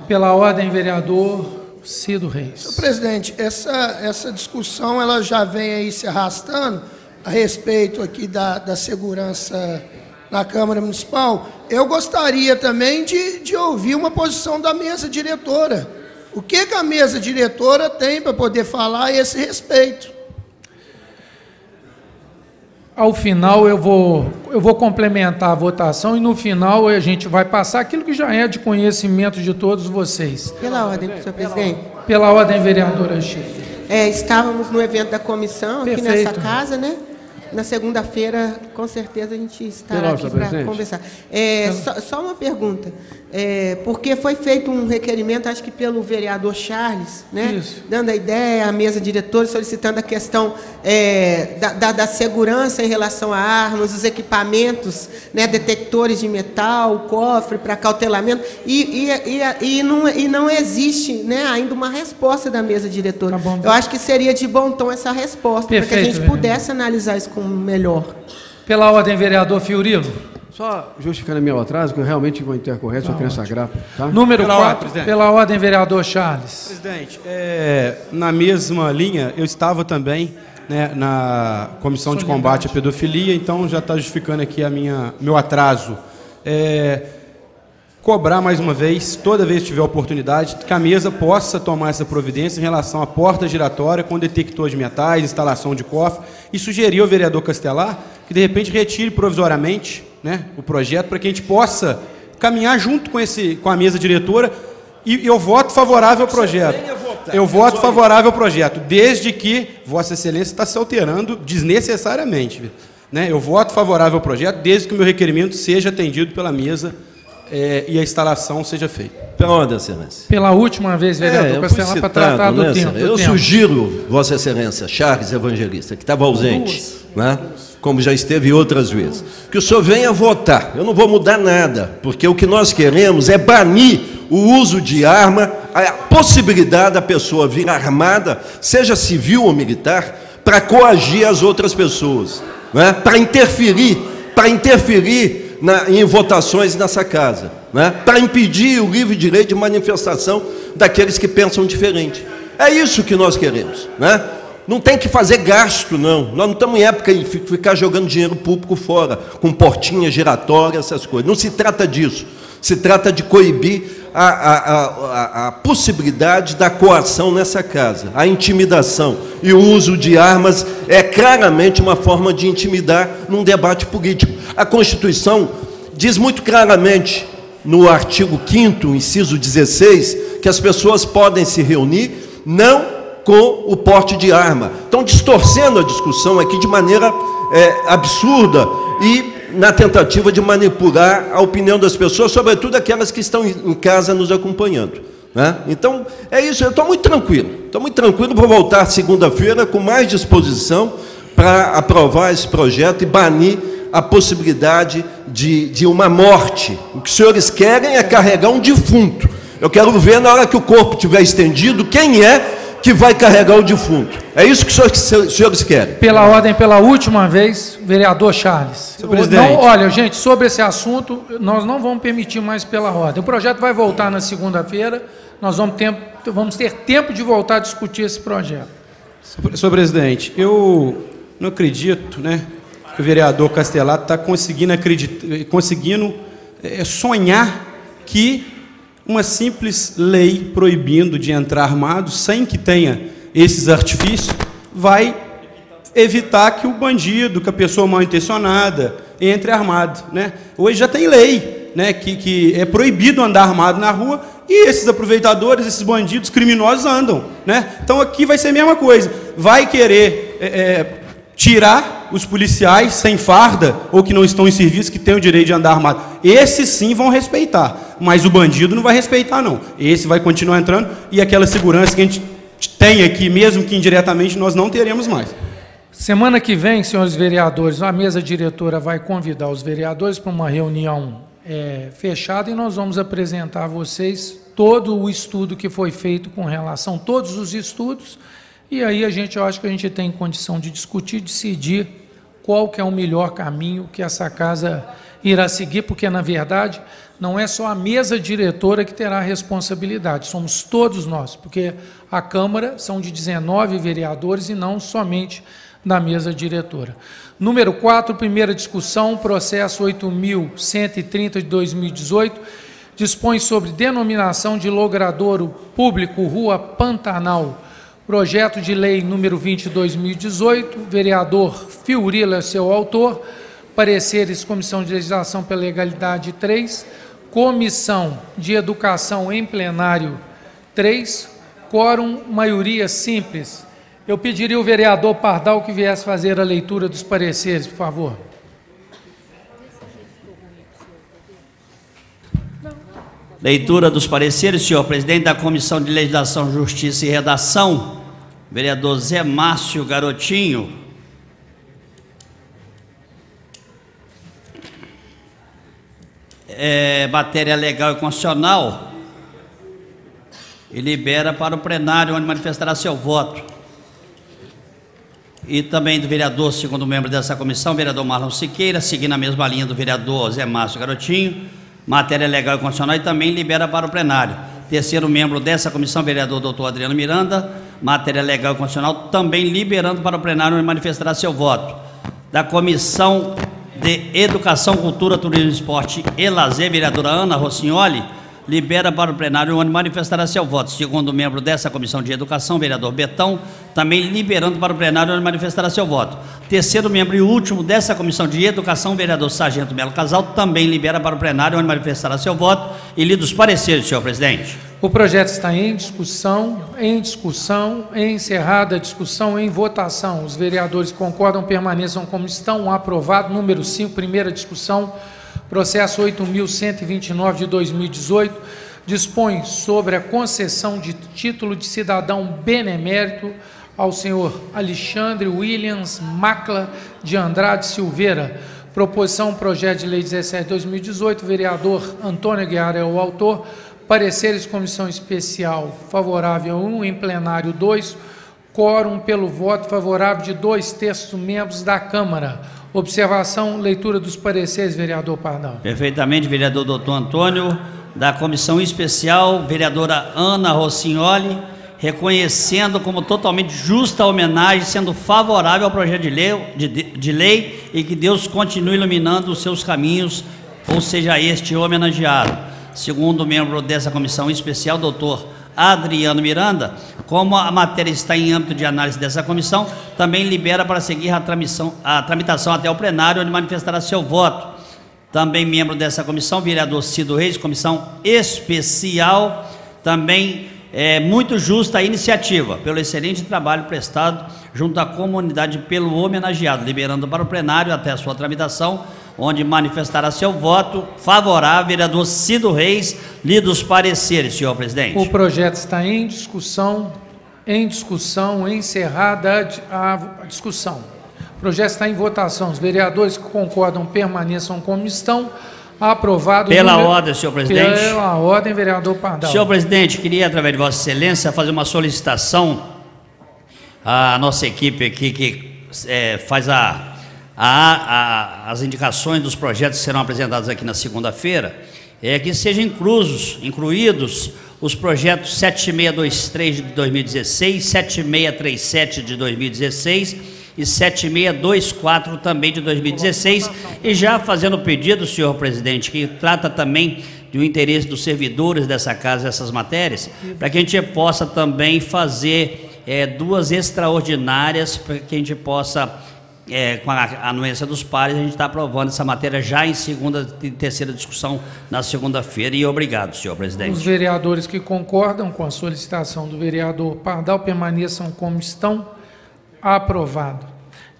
Pela ordem, vereador Cido Reis.
Senhor presidente, essa discussão ela já vem aí se arrastando a respeito aqui da segurança na Câmara Municipal. Eu gostaria também de ouvir uma posição da mesa diretora. O que a mesa diretora tem para poder falar a esse respeito?
Ao final eu vou complementar a votação e no final a gente vai passar aquilo que já é de conhecimento de todos vocês.
Pela ordem, senhor presidente.
Pela ordem, vereadora Sheila.
Estávamos no evento da comissão aqui
Perfeito.
nessa casa, né? Na segunda-feira, com certeza, a gente estará aqui para conversar. Só uma pergunta. Porque foi feito um requerimento, acho que pelo vereador Charles, né?
Isso.
Dando a ideia à mesa diretora, solicitando a questão da segurança em relação a armas, os equipamentos, né? Detectores de metal, cofre para cautelamento, e não existe, né? Ainda uma resposta da mesa diretora.
Tá bom.
Eu acho que seria de bom tom essa resposta, para que a gente pudesse analisar isso com melhor.
Pela ordem, vereador Fiorilo.
Só justificando meu atraso, que eu realmente vou intercorrer, só criança grata. Tá?
Número 4, pela ordem, vereador Charles.
Presidente, na mesma linha, eu estava também, né, na Comissão de Combate à Pedofilia, então já está justificando aqui meu atraso. Cobrar mais uma vez, toda vez que tiver oportunidade, que a mesa possa tomar essa providência em relação à porta giratória com detector de metais, instalação de cofre, e sugerir ao vereador Castelar que, de repente, retire provisoriamente, né, o projeto para que a gente possa caminhar junto com a mesa diretora e eu voto favorável ao projeto. Eu voto favorável ao projeto, desde que Vossa Excelência está se alterando desnecessariamente. Né? Eu voto favorável ao projeto, desde que o meu requerimento seja atendido pela mesa e a instalação seja feita.
Pela ordem, Excelência.
Pela última vez, vereador Castelar, para tratar do tempo.
Eu sugiro, Vossa Excelência, Charles Evangelista, que estava ausente, né? Como já esteve outras vezes, que o senhor venha votar. Eu não vou mudar nada, porque o que nós queremos é banir o uso de arma, a possibilidade da pessoa vir armada, seja civil ou militar, para coagir as outras pessoas, né? Para interferir em votações nessa casa, né? Para impedir o livre direito de manifestação daqueles que pensam diferente. É isso que nós queremos, né? Não tem que fazer gasto, não. Nós não estamos em época de ficar jogando dinheiro público fora, com portinha giratória, essas coisas. Não se trata disso. Se trata de coibir a possibilidade da coação nessa casa, a intimidação. E o uso de armas é claramente uma forma de intimidar num debate político. A Constituição diz muito claramente, no artigo 5º, inciso 16, que as pessoas podem se reunir, não com o porte de arma. Estão distorcendo a discussão aqui de maneira absurda e na tentativa de manipular a opinião das pessoas, sobretudo aquelas que estão em casa nos acompanhando, né? Então, é isso, eu estou muito tranquilo, vou voltar segunda-feira com mais disposição para aprovar esse projeto e banir a possibilidade de uma morte. O que os senhores querem é carregar um defunto. Eu quero ver, na hora que o corpo estiver estendido, quem é que vai carregar o defunto. É isso que os senhores querem.
Pela ordem, pela última vez, vereador Charles. Não, olha, gente, sobre esse assunto, nós não vamos permitir mais pela ordem. O projeto vai voltar na segunda-feira, nós vamos ter tempo de voltar a discutir esse projeto.
Senhor presidente, eu não acredito, né, que o vereador Castelar está conseguindo sonhar que uma simples lei proibindo de entrar armado, sem que tenha esses artifícios, vai evitar que o bandido, que a pessoa mal intencionada, entre armado, né? Hoje já tem lei, né, que é proibido andar armado na rua, e esses aproveitadores, esses bandidos criminosos andam, né? Então aqui vai ser a mesma coisa. Vai querer tirar os policiais sem farda, ou que não estão em serviço, que têm o direito de andar armado. Esses sim vão respeitar, mas o bandido não vai respeitar, não. Esse vai continuar entrando, e aquela segurança que a gente tem aqui, mesmo que indiretamente, nós não teremos mais.
Semana que vem, senhores vereadores, a mesa diretora vai convidar os vereadores para uma reunião fechada, e nós vamos apresentar a vocês todo o estudo que foi feito com relação, todos os estudos, e aí eu acho que a gente tem condição de discutir, decidir qual que é o melhor caminho que essa casa irá seguir, porque, na verdade, não é só a mesa diretora que terá responsabilidade, somos todos nós, porque a Câmara são de 19 vereadores e não somente da mesa diretora. Número 4, primeira discussão, processo 8.130 de 2018, dispõe sobre denominação de logradouro público Rua Pantanal. Projeto de lei número 20 de 2018, vereador Fiorila, seu autor. Pareceres, Comissão de Legislação pela Legalidade 3, Comissão de Educação em plenário 3, quórum, maioria simples. Eu pediria ao vereador Pardal que viesse fazer a leitura dos pareceres, por favor.
Leitura dos pareceres, senhor presidente da Comissão de Legislação, Justiça e Redação, vereador Zé Márcio Garotinho. Matéria legal e constitucional, e libera para o plenário, onde manifestará seu voto. E também do vereador, segundo membro dessa comissão, vereador Marlon Siqueira, seguindo a mesma linha do vereador Zé Márcio Garotinho, matéria legal e constitucional, e também libera para o plenário. Terceiro membro dessa comissão, vereador doutor Adriano Miranda, matéria legal e constitucional, também liberando para o plenário, onde manifestará seu voto. Da Comissão de Educação, Cultura, Turismo, Esporte e Lazer, vereadora Ana Rossignoli, libera para o plenário onde manifestará seu voto. Segundo membro dessa Comissão de Educação, vereador Betão, também liberando para o plenário onde manifestará seu voto. Terceiro membro e último dessa Comissão de Educação, vereador Sargento Melo Casal, também libera para o plenário onde manifestará seu voto e lidos os pareceres, senhor presidente.
O projeto está em discussão, encerrada a discussão, em votação. Os vereadores que concordam permaneçam como estão. Aprovado. Número 5, primeira discussão, processo 8.129 de 2018, dispõe sobre a concessão de título de cidadão benemérito ao senhor Alexandre Williams Macla de Andrade Silveira. Proposição, projeto de lei 17/2018, vereador Antônio Aguiar é o autor. Pareceres, comissão especial favorável 1, em plenário 2, quórum pelo voto favorável de 2/3 dos membros da Câmara. Observação, leitura dos pareceres, vereador Pardal.
Perfeitamente, vereador doutor Antônio. Da comissão especial, vereadora Ana Rossignoli, reconhecendo como totalmente justa a homenagem, sendo favorável ao projeto de lei e que Deus continue iluminando os seus caminhos, ou seja, este homenageado. Segundo membro dessa comissão especial, doutor Adriano Miranda, como a matéria está em âmbito de análise dessa comissão, também libera para seguir a tramitação até o plenário, onde manifestará seu voto. Também membro dessa comissão, vereador Cido Reis, comissão especial, também muito justa a iniciativa, pelo excelente trabalho prestado junto à comunidade pelo homenageado, liberando para o plenário até a sua tramitação, onde manifestará seu voto favorável, vereador Cido Reis, lidos os pareceres, senhor presidente.
O projeto está em discussão, encerrada a discussão. O projeto está em votação. Os vereadores que concordam permaneçam como estão. Aprovado.
Pela ordem, senhor presidente.
Pela ordem, vereador Pardal.
Senhor presidente, queria, através de Vossa Excelência, fazer uma solicitação à nossa equipe aqui, que faz as indicações dos projetos que serão apresentados aqui na segunda-feira, que sejam incluídos os projetos 7623 de 2016, 7637 de 2016 e 7624 também de 2016, e já fazendo o pedido, senhor presidente, que trata também do interesse dos servidores dessa casa, essas matérias, para que a gente possa também fazer duas extraordinárias, para que a gente possa, com a anuência dos pares, a gente está aprovando essa matéria já em segunda e terceira discussão na segunda-feira, e obrigado, senhor presidente.
Os vereadores que concordam com a solicitação do vereador Pardal permaneçam como estão. Aprovado.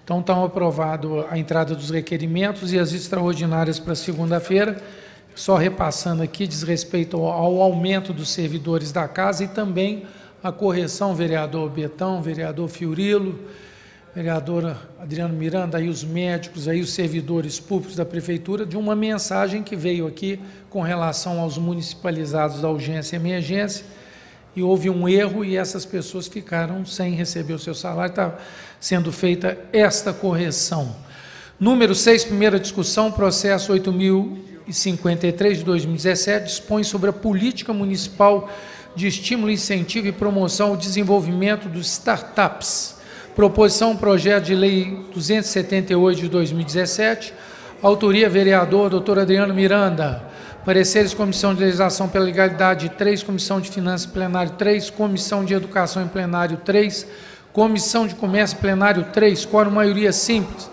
Então, está aprovado a entrada dos requerimentos e as extraordinárias para segunda-feira. Só repassando aqui, diz respeito ao aumento dos servidores da casa e também a correção, vereador Betão, vereador Fiorilo, vereadora Adriano Miranda, aí os médicos, aí os servidores públicos da Prefeitura, de uma mensagem que veio aqui com relação aos municipalizados da urgência e emergência, e houve um erro e essas pessoas ficaram sem receber o seu salário. Está sendo feita esta correção. Número 6, primeira discussão, processo 8.053 de 2017, dispõe sobre a política municipal de estímulo, incentivo e promoção ao desenvolvimento dos startups. Proposição, projeto de lei 278 de 2017, autoria vereador doutor Adriano Miranda. Pareceres, Comissão de Legislação pela Legalidade 3, Comissão de Finanças plenário 3, Comissão de Educação em plenário 3, Comissão de Comércio plenário 3, quórum maioria simples.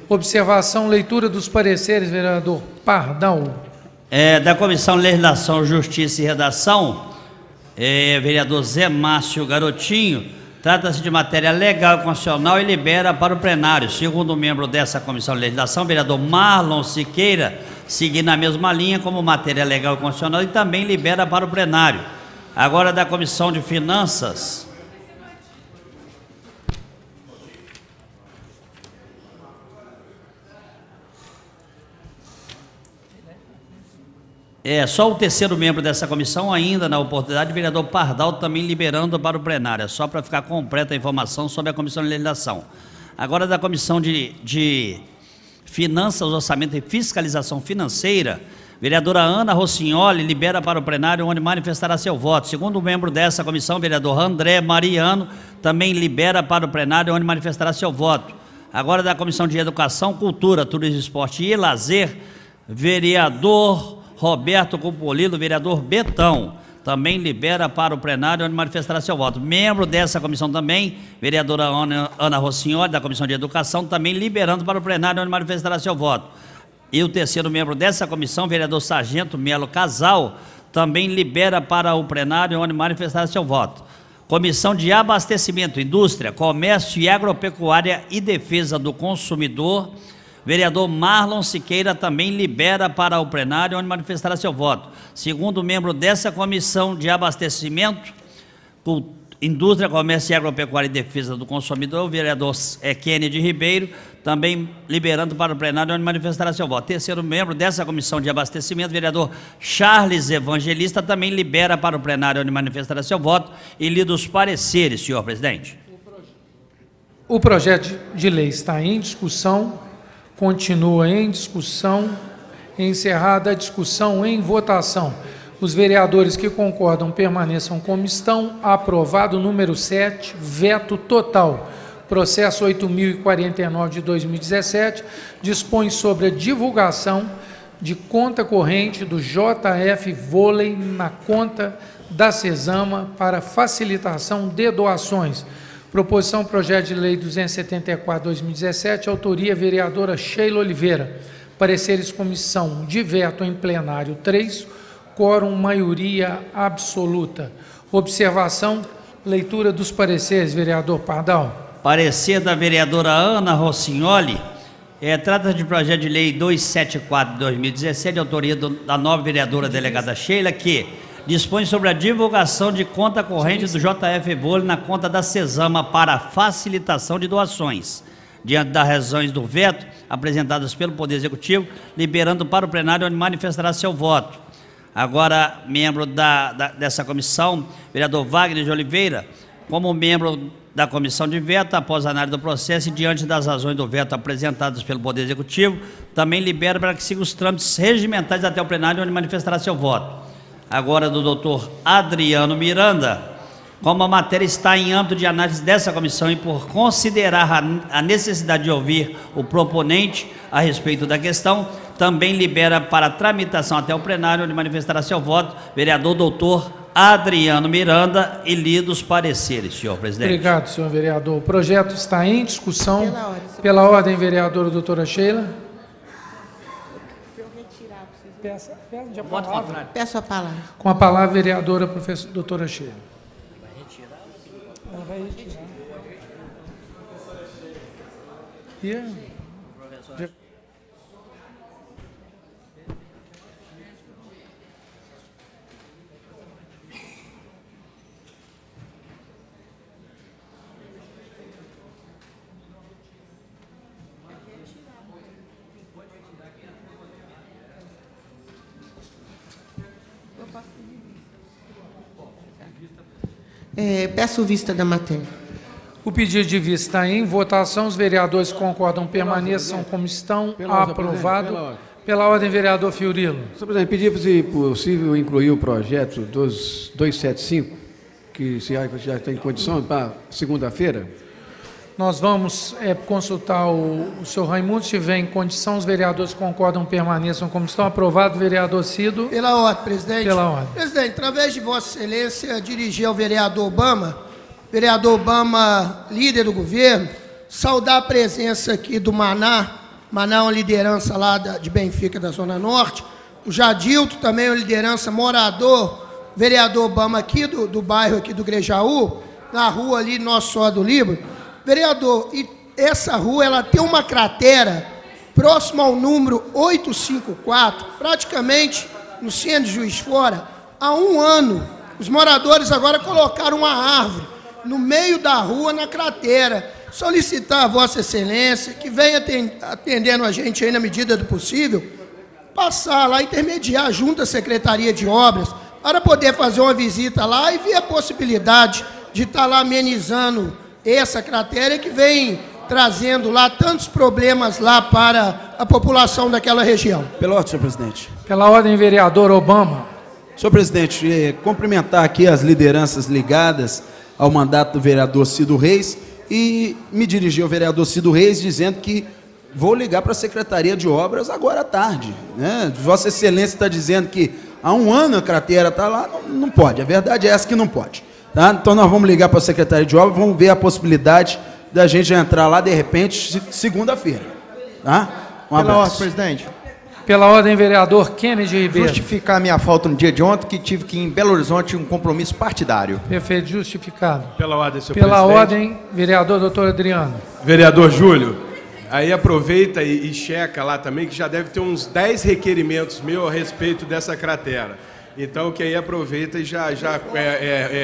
Observação, leitura dos pareceres, vereador Pardal.
Da Comissão de Legislação, Justiça e Redação, vereador Zé Márcio Garotinho, trata-se de matéria legal e constitucional e libera para o plenário. Segundo membro dessa Comissão de Legislação, vereador Marlon Siqueira, seguindo a mesma linha como matéria legal e constitucional, e também libera para o plenário. Agora, da Comissão de Finanças. Só o terceiro membro dessa comissão, ainda na oportunidade, o vereador Pardal, também liberando para o plenário, só para ficar completa a informação sobre a Comissão de Legislação. Agora, da Comissão de Finanças, Orçamento e Fiscalização Financeira, vereadora Ana Rossignoli libera para o plenário, onde manifestará seu voto. Segundo membro dessa comissão, vereador André Mariano, também libera para o plenário, onde manifestará seu voto. Agora, da Comissão de Educação, Cultura, Turismo, Esporte e Lazer, vereador Roberto Cupolilo, vereador Betão, também libera para o plenário onde manifestará seu voto. Membro dessa comissão também, vereadora Ana Rossignoli, da Comissão de Educação, também liberando para o plenário onde manifestará seu voto. E o terceiro membro dessa comissão, vereador Sargento Melo Casal, também libera para o plenário onde manifestará seu voto. Comissão de Abastecimento, Indústria, Comércio e Agropecuária e Defesa do Consumidor, vereador Marlon Siqueira também libera para o plenário onde manifestará seu voto. Segundo membro dessa Comissão de Abastecimento, Indústria, Comércio e Agropecuária e Defesa do Consumidor, o vereador Kennedy Ribeiro, também liberando para o plenário onde manifestará seu voto. Terceiro membro dessa Comissão de Abastecimento, vereador Charles Evangelista, também libera para o plenário onde manifestará seu voto e lido os pareceres, senhor presidente.
O projeto de lei está em discussão, continua em discussão, encerrada a discussão, em votação. Os vereadores que concordam permaneçam como estão. Aprovado. Número 7, veto total. Processo 8.049 de 2017 dispõe sobre a divulgação de conta corrente do JF Vôlei na conta da Cesama para facilitação de doações. Proposição projeto de lei 274/2017, autoria vereadora Sheila Oliveira. Pareceres comissão de veto em plenário 3, quórum maioria absoluta. Observação, leitura dos pareceres, vereador Pardal.
Parecer da vereadora Ana Rossignoli, trata de projeto de lei 274/2017, autoria da nova vereadora delegada Sheila, que dispõe sobre a divulgação de conta corrente do JF Vôlei na conta da Cesama para facilitação de doações. Diante das razões do veto apresentadas pelo Poder Executivo, liberando para o plenário onde manifestará seu voto. Agora, membro dessa comissão, vereador Wagner de Oliveira, como membro da comissão de veto, após a análise do processo e diante das razões do veto apresentadas pelo Poder Executivo, também libera para que siga os trâmites regimentais até o plenário onde manifestará seu voto. Agora, do doutor Adriano Miranda, como a matéria está em âmbito de análise dessa comissão e por considerar a necessidade de ouvir o proponente a respeito da questão, também libera para tramitação até o plenário onde manifestará seu voto, vereador doutor Adriano Miranda, e lidos pareceres, senhor presidente.
Obrigado, senhor vereador. O projeto está em discussão. Pela ordem, vereadora doutora Sheila.
Peço a palavra.
Com a palavra, vereadora professora doutora Sheila. Ela vai retirar.
Peço vista da matéria.
O pedido de vista está em votação. Os vereadores que concordam permaneçam como estão. Aprovado. Pela ordem, vereador Fiorilo.
Senhor presidente, pedir, se possível, incluir o projeto 275, que se já tem condição para segunda-feira.
Nós vamos consultar o senhor Raimundo, se tiver em condição, os vereadores que concordam permaneçam como estão. Aprovado, vereador Cido.
Pela ordem, presidente.
Pela ordem.
Presidente, através de Vossa Excelência, dirigir ao vereador Obama, líder do governo, saudar a presença aqui do Maná é uma liderança lá de Benfica, da Zona Norte, o Jadilto também é uma liderança, morador, vereador Obama aqui do bairro aqui do Grejaú, na rua ali, Nosso Senhor do Livro. Vereador, e essa rua ela tem uma cratera próxima ao número 854, praticamente no centro de Juiz de Fora, há um ano. Os moradores agora colocaram uma árvore no meio da rua, na cratera. Solicitar a Vossa Excelência, que venha atendendo a gente aí na medida do possível, passar lá, intermediar junto à Secretaria de Obras, para poder fazer uma visita lá e ver a possibilidade de estar lá amenizando essa cratera que vem trazendo lá tantos problemas lá para a população daquela região.
Pela ordem, senhor presidente.
Pela ordem, vereador Obama.
Senhor presidente, cumprimentar aqui as lideranças ligadas ao mandato do vereador Cido Reis e me dirigir ao vereador Cido Reis dizendo que vou ligar para a Secretaria de Obras agora à tarde, né? Vossa Excelência está dizendo que há um ano a cratera está lá, não pode, a verdade é essa que não pode. Tá? Então nós vamos ligar para a Secretaria de Obras, vamos ver a possibilidade da gente entrar lá, de repente, segunda-feira. Tá? Um abraço.
Pela ordem, presidente.
Pela ordem, vereador Kennedy Ribeiro.
Justificar a minha falta no dia de ontem, que tive que ir em Belo Horizonte um compromisso partidário.
Perfeito, justificado.
Pela ordem, senhor
Pela
presidente.
ordem, vereador doutor Adriano.
Vereador Júlio, aí aproveita e checa lá também, que já deve ter uns 10 requerimentos meus a respeito dessa cratera. Então, que aí aproveita e já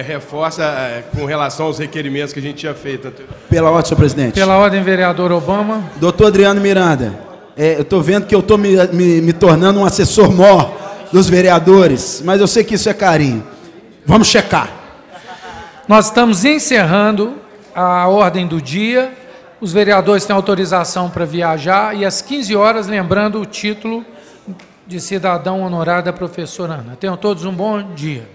reforça com relação aos requerimentos que a gente tinha feito.
Pela ordem, senhor presidente.
Pela ordem, vereador Obama.
Doutor Adriano Miranda, eu estou vendo que eu estou me tornando um assessor mor dos vereadores, mas eu sei que isso é carinho. Vamos checar.
Nós estamos encerrando a ordem do dia. Os vereadores têm autorização para viajar e às 15 horas, lembrando o título de cidadão honorário da professora Ana. Tenham todos um bom dia.